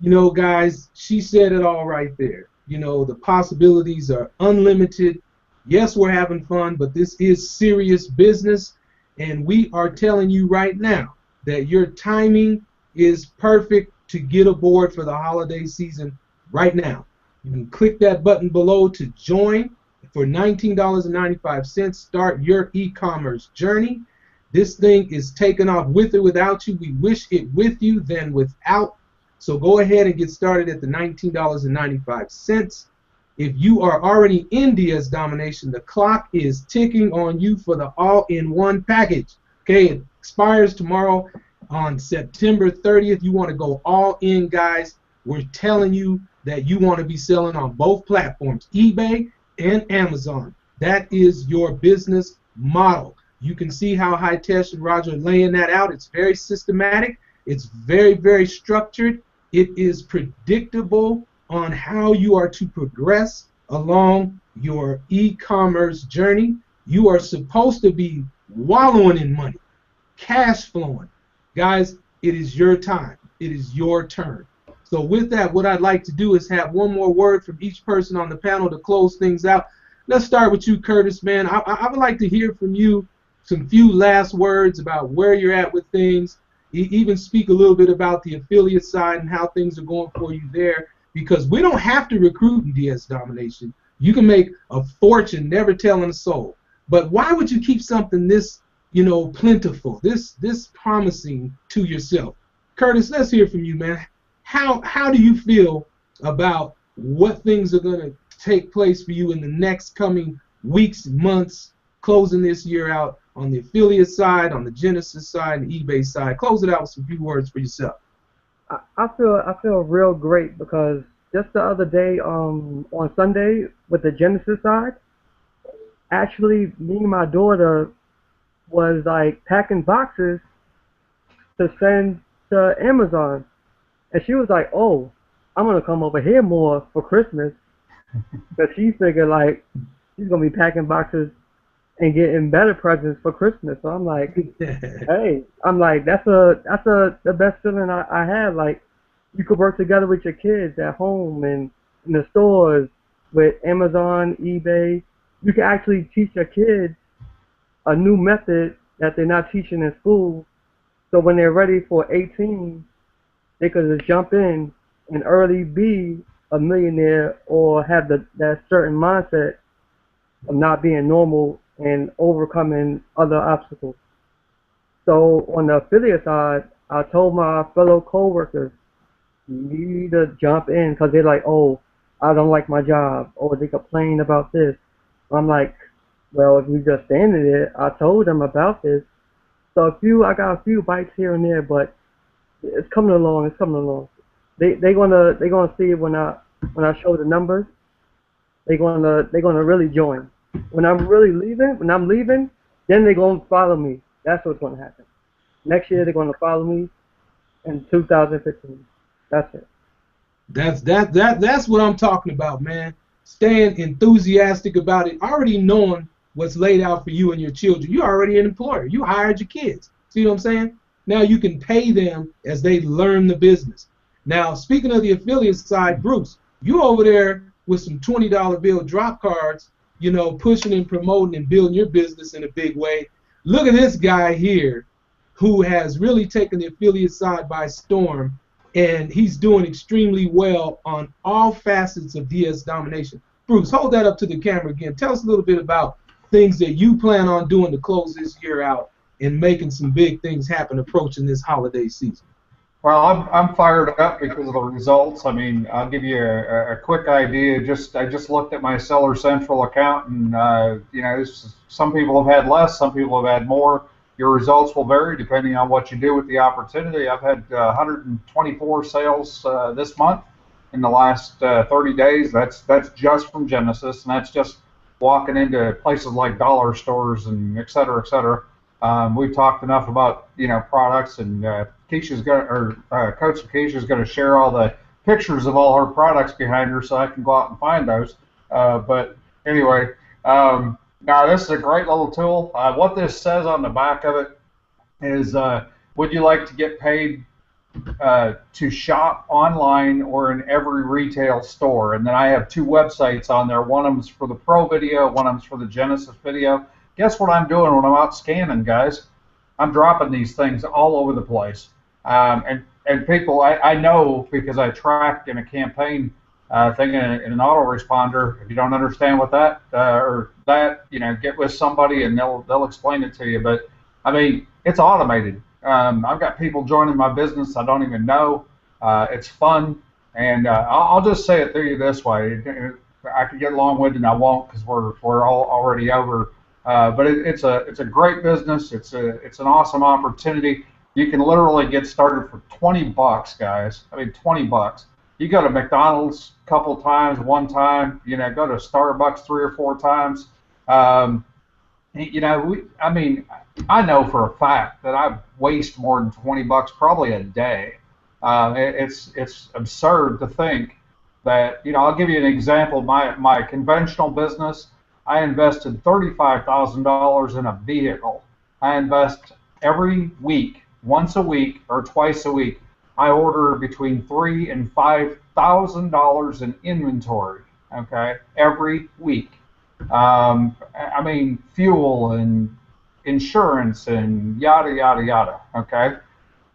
You know, guys, she said it all right there. You know, the possibilities are unlimited. Yes, we're having fun, but this is serious business, and we are telling you right now that your timing is perfect to get aboard for the holiday season right now. You can click that button below to join. For $19.95, start your e-commerce journey. This thing is taking off with or without you. We wish it with you than without. So go ahead and get started at the $19.95. If you are already in DS Domination, the clock is ticking on you for the all-in-one package. Okay, it expires tomorrow on September 30th. You want to go all in, guys. We're telling you that you want to be selling on both platforms, eBay and Amazon. That is your business model. You can see how Hitesh and Roger are laying that out. It's very systematic. It's very, very structured. It is predictable on how you are to progress along your e-commerce journey. You are supposed to be wallowing in money, cash flowing. Guys, it is your time. It is your turn. So with that, what I'd like to do is have one more word from each person on the panel to close things out. Let's start with you, Curtis, man. I would like to hear from you some few last words about where you're at with things. Even speak a little bit about the affiliate side and how things are going for you there, because we don't have to recruit in DS Domination. You can make a fortune never telling a soul. But why would you keep something this, you know, plentiful, this promising to yourself? Curtis, let's hear from you, man. How do you feel about what things are going to take place for you in the next coming weeks, months, closing this year out on the affiliate side, on the Genesis side, and the eBay side? Close it out with some few words for yourself. I feel real great because just the other day on Sunday with the Genesis side, actually me and my daughter was like packing boxes to send to Amazon. And she was like, oh, I'm going to come over here more for Christmas. Because she figured, like, she's going to be packing boxes and getting better presents for Christmas. So I'm like, hey, I'm like, that's the best feeling I have. Like, you could work together with your kids at home and in the stores with Amazon, eBay. You can actually teach your kids a new method that they're not teaching in school. So when they're ready for 18, they could just jump in and early be a millionaire or have that certain mindset of not being normal and overcoming other obstacles. So on the affiliate side, I told my fellow co-workers, you need to jump in because they're like, oh, I don't like my job, or they complain about this. I'm like, well, if you just standing there, I told them about this. So I got a few bites here and there, but it's coming along. It's coming along. They gonna see it when I show the numbers. They're gonna really join. When I'm leaving, then they're gonna follow me. That's what's gonna happen. Next year they're gonna follow me in 2015. That's it. That's what I'm talking about, man. Staying enthusiastic about it, already knowing what's laid out for you and your children. You're already an employer. You hired your kids. See what I'm saying? Now you can pay them as they learn the business. Now, speaking of the affiliate side, Bruce, you over there with some $20 bill drop cards, you know, pushing and promoting and building your business in a big way. Look at this guy here who has really taken the affiliate side by storm, and he's doing extremely well on all facets of DS Domination. Bruce, hold that up to the camera again. Tell us a little bit about things that you plan on doing to close this year out and making some big things happen approaching this holiday season? Well, I'm fired up because of the results. I mean, I'll give you a quick idea. I just looked at my Seller Central account, and you know, some people have had less, some people have had more. Your results will vary depending on what you do with the opportunity. I've had 124 sales this month in the last 30 days. That's just from Genesis, and that's just walking into places like dollar stores and et cetera, et cetera. We've talked enough about, you know, products, and Keisha's going, or Coach Keisha's going to share all the pictures of all her products behind her, so I can go out and find those. But anyway, now this is a great little tool. What this says on the back of it is, would you like to get paid to shop online or in every retail store? And then I have 2 websites on there. One of them's for the Pro video, one of them's for the Genesis video. Guess what I'm doing when I'm out scanning, guys? I'm dropping these things all over the place. And people, I know, because I tracked in a campaign thing in an autoresponder. If you don't understand what that, you know, get with somebody and they'll explain it to you. But I mean, it's automated. I've got people joining my business I don't even know. It's fun, and I'll just say it to you this way. I could get long-winded, and I won't, because we're all already over. But it's a great business. It's an awesome opportunity. You can literally get started for $20, guys. I mean, $20. You go to McDonald's a couple times, one time. You know, go to Starbucks 3 or 4 times. You know, I mean, I know for a fact that I waste more than $20 probably a day. It's absurd to think that, you know, I'll give you an example. My conventional business, I invested $35,000 in a vehicle. I invest every week, once a week or twice a week. I order between $3,000 and $5,000 in inventory. Okay, every week. I mean, fuel and insurance and yada yada yada. Okay,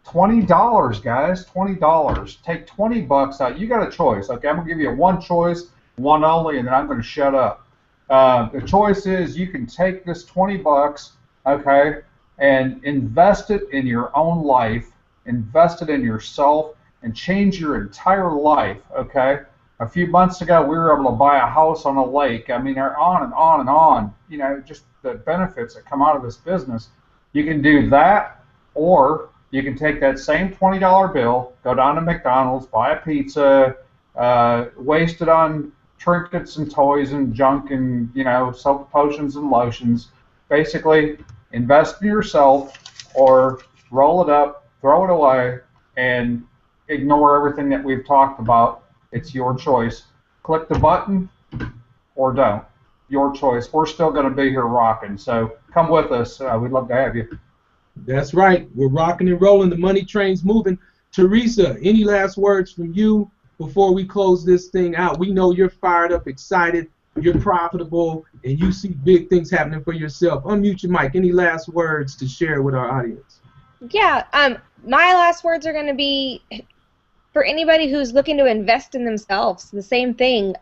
$20, guys. $20. Take $20 out. You got a choice. Okay, I'm gonna give you one choice, one only, and then I'm gonna shut up. The choice is you can take this $20, okay, and invest it in your own life, invest it in yourself, and change your entire life, okay? A few months ago, we were able to buy a house on a lake. I mean, they're on and on and on, you know, just the benefits that come out of this business. You can do that, or you can take that same $20 bill, go down to McDonald's, buy a pizza, waste it on trinkets and toys and junk and, you know, soap, potions and lotions. Basically, invest in yourself, or roll it up, throw it away, and ignore everything that we've talked about. It's your choice. Click the button or don't. Your choice. We're still going to be here rocking, so come with us. We'd love to have you. That's right. We're rocking and rolling. The money train's moving. Teresa, any last words from you before we close this thing out? We know you're fired up, excited, you're profitable, and you see big things happening for yourself. Unmute your mic. Any last words to share with our audience? Yeah, my last words are going to be for anybody who's looking to invest in themselves, the same thing.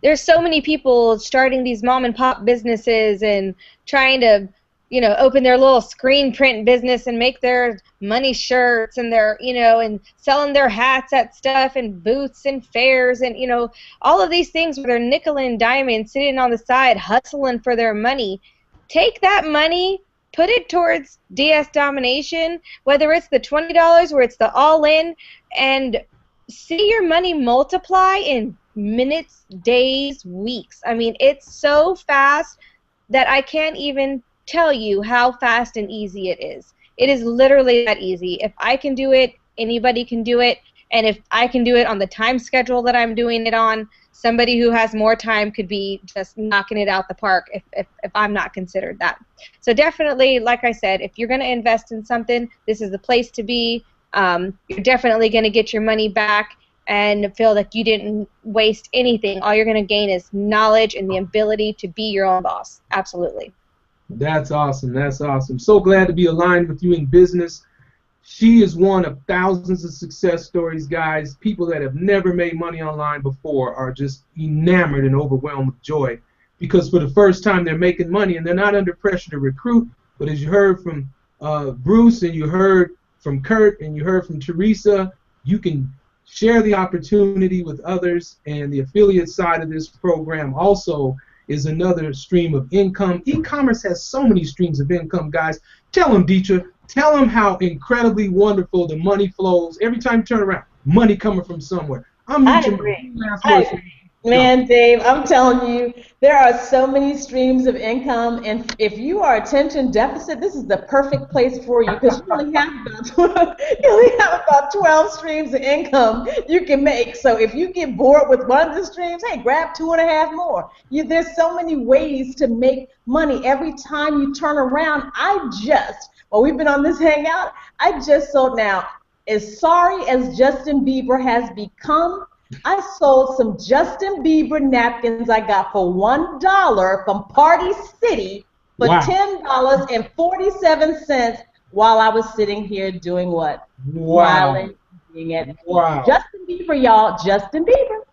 There's so many people starting these mom and pop businesses and trying to, you know, open their little screen print business and make their money shirts and their, you know, and selling their hats at stuff and booths and fairs and, you know, all of these things where they're nickel and diming, sitting on the side, hustling for their money. Take that money, put it towards DS Domination, whether it's the $20 or it's the all-in, and see your money multiply in minutes, days, weeks. I mean, it's so fast that I can't even tell you how fast and easy it is. It is literally that easy. If I can do it, anybody can do it. And if I can do it on the time schedule that I'm doing it on, somebody who has more time could be just knocking it out the park if I'm not considered that. So definitely, like I said, if you're going to invest in something, this is the place to be. You're definitely going to get your money back and feel like you didn't waste anything. All you're going to gain is knowledge and the ability to be your own boss. Absolutely. That's awesome. That's awesome. So glad to be aligned with you in business. She is one of thousands of success stories, guys. People that have never made money online before are just enamored and overwhelmed with joy because for the first time they're making money and they're not under pressure to recruit, But as you heard from Bruce, and you heard from Kurt, and you heard from Teresa, you can share the opportunity with others, and the affiliate side of this program also is another stream of income. E-commerce has so many streams of income, guys. Tell them, Dietra. Tell them how incredibly wonderful the money flows. Every time you turn around, money coming from somewhere. I agree. Man, Dave, I'm telling you, there are so many streams of income, and if you are attention deficit, this is the perfect place for you, because you only have about 12 streams of income you can make. So if you get bored with one of the streams, hey, grab 2.5 more. There's so many ways to make money. Every time you turn around, while we've been on this hangout, I just sold now. As sorry as Justin Bieber has become, I sold some Justin Bieber napkins I got for $1 from Party City for $10.47 while I was sitting here doing what? Wow. Wow. Justin Bieber, y'all. Justin Bieber.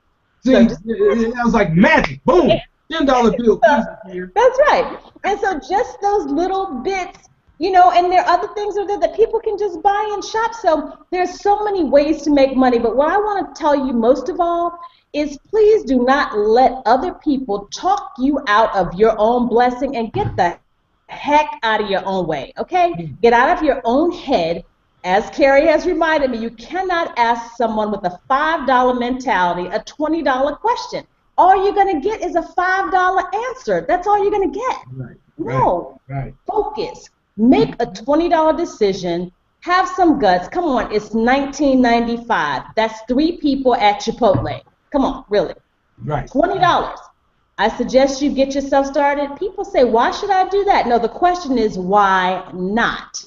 See, it was like magic. Boom. $10 bill. That's right. And so just those little bits, you know, and there are other things that people can just buy and shop. So there's so many ways to make money. But what I want to tell you most of all is please do not let other people talk you out of your own blessing, and get the heck out of your own way, okay? Get out of your own head. As Carrie has reminded me, you cannot ask someone with a $5 mentality a $20 question. All you're going to get is a $5 answer. That's all you're going to get. No. Focus. Make a $20 decision. Have some guts. Come on, it's 1995. That's 3 people at Chipotle. Come on, really. $20. I suggest you get yourself started. People say, why should I do that? No, the question is, why not?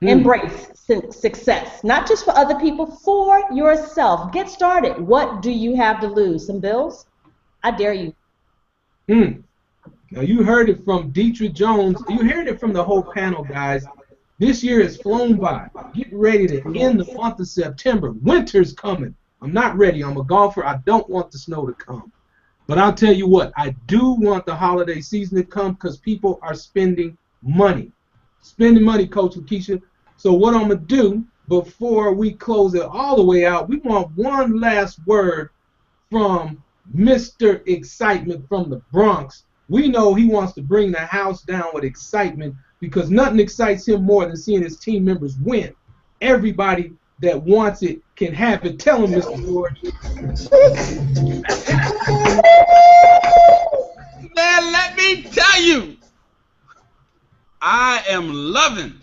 Embrace success. Not just for other people, for yourself. Get started. What do you have to lose? Some bills? I dare you. Now, you heard it from Dietra Jones. You heard it from the whole panel, guys. This year has flown by. Get ready to end the month of September. Winter's coming. I'm not ready. I'm a golfer. I don't want the snow to come. But I'll tell you what, I do want the holiday season to come, because people are spending money. Spending money, Coach Lakeisha. So what I'm going to do before we close it all the way out, we want one last word from Mr. Excitement from the Bronx. We know he wants to bring the house down with excitement, because nothing excites him more than seeing his team members win. Everybody that wants it can have it. Tell him, Mr. George. Man, let me tell you, I am loving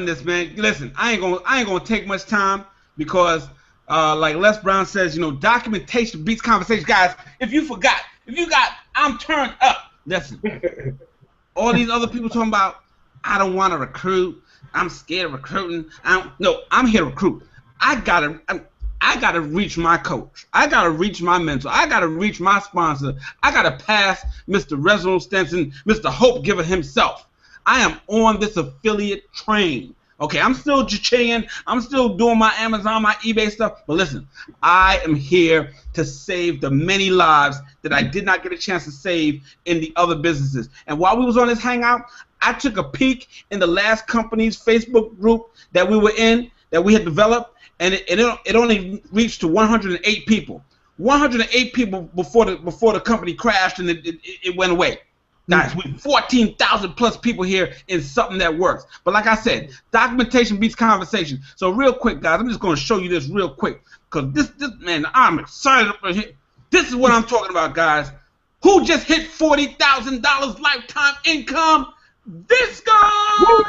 this, man. Listen, I ain't gonna take much time, because like Les Brown says, you know, documentation beats conversation. Guys, if you got I'm turned up. Listen, all these other people talking about, I don't want to recruit, I'm scared of recruiting. No, I'm here to recruit. I gotta reach my coach. I gotta reach my mentor. I gotta reach my sponsor. I gotta pass Mr. Reginald Stenson, Mr. Hope Giver himself. I am on this affiliate train. Okay, I'm still cha-ching, I'm still doing my Amazon, my eBay stuff, but listen, I am here to save the many lives that I did not get a chance to save in the other businesses. And while we was on this hangout, I took a peek in the last company's Facebook group that we were in, that we had developed, and it only reached to 108 people. 108 people before the company crashed and it went away. Guys, we 14,000 plus people here in something that works. But like I said, documentation beats conversation. So real quick, guys, I'm just going to show you this real quick, because this man, I'm excited up here. This is what I'm talking about, guys. Who just hit $40,000 lifetime income? This guy!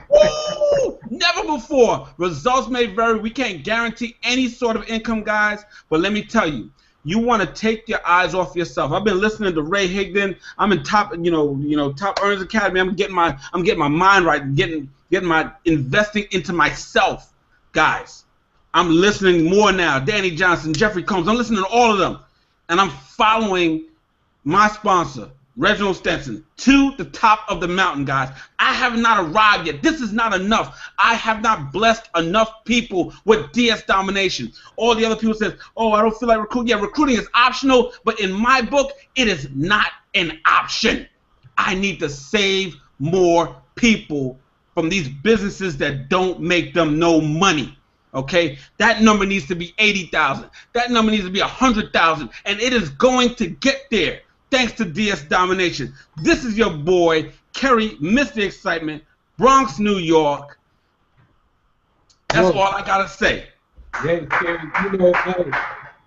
Woo! Never before. Results may vary. We can't guarantee any sort of income, guys. But let me tell you, you want to take your eyes off yourself. I've been listening to Ray Higdon. I'm in top, Top Earners Academy. I'm getting my mind right, getting my investing into myself, guys. I'm listening more now. Danny Johnson, Jeffrey Combs. I'm listening to all of them, and I'm following my sponsor, Reginald Stenson, to the top of the mountain, guys. I have not arrived yet. This is not enough. I have not blessed enough people with DS domination. All the other people says, oh, I don't feel like recruiting. Yeah, recruiting is optional, but in my book, it is not an option. I need to save more people from these businesses that don't make them no money. Okay, that number needs to be 80,000. That number needs to be 100,000, and it is going to get there. Thanks to DS Domination. This is your boy, Kerry, Mr. Excitement, Bronx, New York. That's all I gotta say. Hey, Kerry, you know,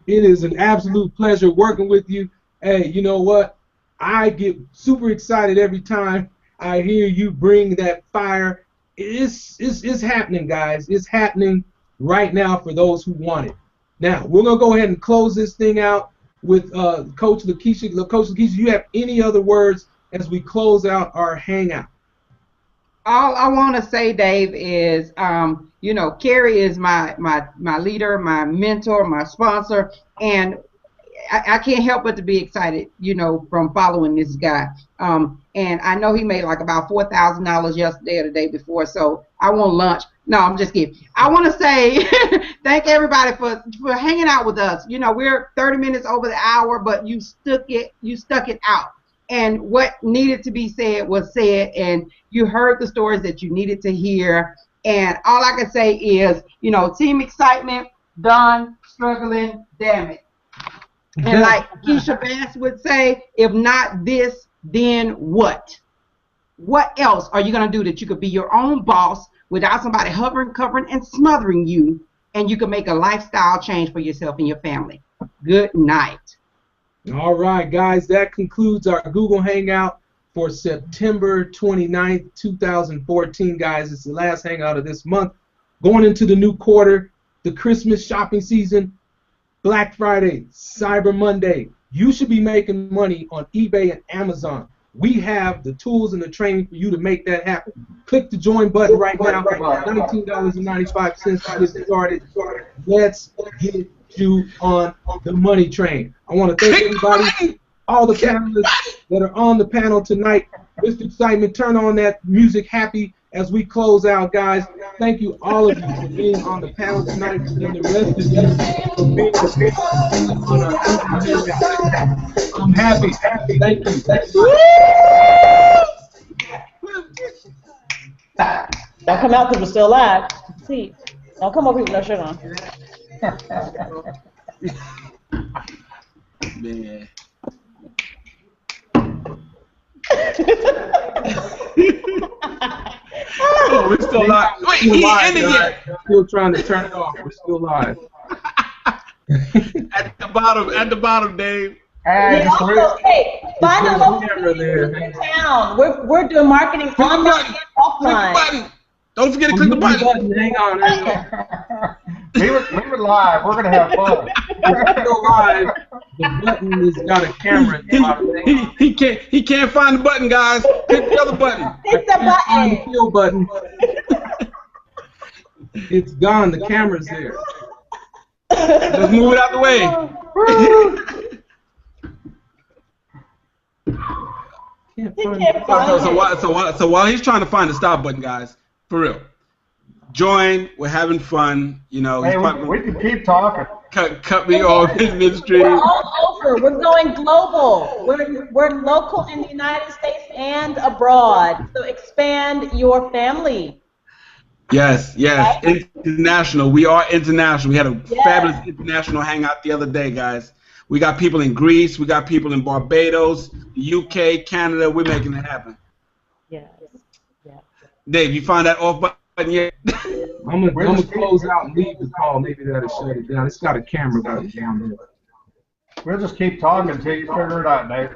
it is an absolute pleasure working with you. Hey, you know what? I get super excited every time I hear you bring that fire. It's happening, guys. It's happening right now for those who want it. Now, we're going to go ahead and close this thing out with Coach Lakeisha. Coach Lakeisha, you have any other words as we close out our hangout? All I want to say, Dave, is, you know, Kerry is my leader, my mentor, my sponsor, and I can't help but to be excited, you know, from following this guy. And I know he made like about $4,000 yesterday or the day before, so I want lunch. No, I'm just kidding. I want to say thank everybody for hanging out with us. You know, we're 30 minutes over the hour, but you stuck it out. And what needed to be said was said, and you heard the stories that you needed to hear. And all I can say is, you know, team excitement, done struggling, damn it. And like Keisha Bass would say, if not this, then what? What else are you going to do that you could be your own boss without somebody hovering, covering, and smothering you, and you can make a lifestyle change for yourself and your family? Good night. All right, guys, that concludes our Google Hangout for September 29th, 2014, guys. It's the last Hangout of this month. Going into the new quarter, the Christmas shopping season, Black Friday, Cyber Monday. You should be making money on eBay and Amazon. We have the tools and the training for you to make that happen. Click the join button right now. $19.95 to get started. Let's get you on the money train. I want to thank everybody, all the panelists that are on the panel tonight. Mr. Excitement, turn on that music happy as we close out, guys. Thank you, all of you, for being on the panel tonight, and the rest of you for being on our hangout. I'm happy. Thank you. Don't come out because we're still live. See, don't come over with no shirt on. Man. Oh, we're still live. Wait, he ended yet. Still trying to turn it off. We're still live. At the bottom, Dave. Hey, find a local in town. We're doing marketing online and offline. Don't forget to click the button. Hang on. Leave it live. We're gonna have fun. We're gonna go live. The button has got a camera. He can't find the button, guys. Hit the other button. Hit the button. The kill button. It's gone. The camera's there. Let's move it out the way. So while he's trying to find the stop button, guys, for real, join. We're having fun. You know. Hey, we can keep talking. Cut me off his ministry. We're all over. We're going global. We're local in the United States and abroad. So expand your family. Yes, right? International. We are international. We had a fabulous international hangout the other day, guys. We got people in Greece. We got people in Barbados, UK, Canada. We're making it happen. Yes. Yeah. Dave, you find that off button yet? I'm gonna close out and leave the call. Maybe that'll shut it down. It's got a camera down there. We'll just keep talking until you figure it out, Dave.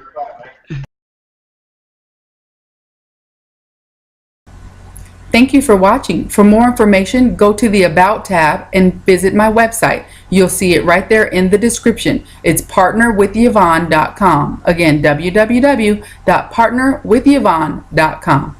Thank you for watching. For more information, go to the About tab and visit my website. You'll see it right there in the description. It's partnerwithyvonne.com. Again, www.partnerwithyvonne.com.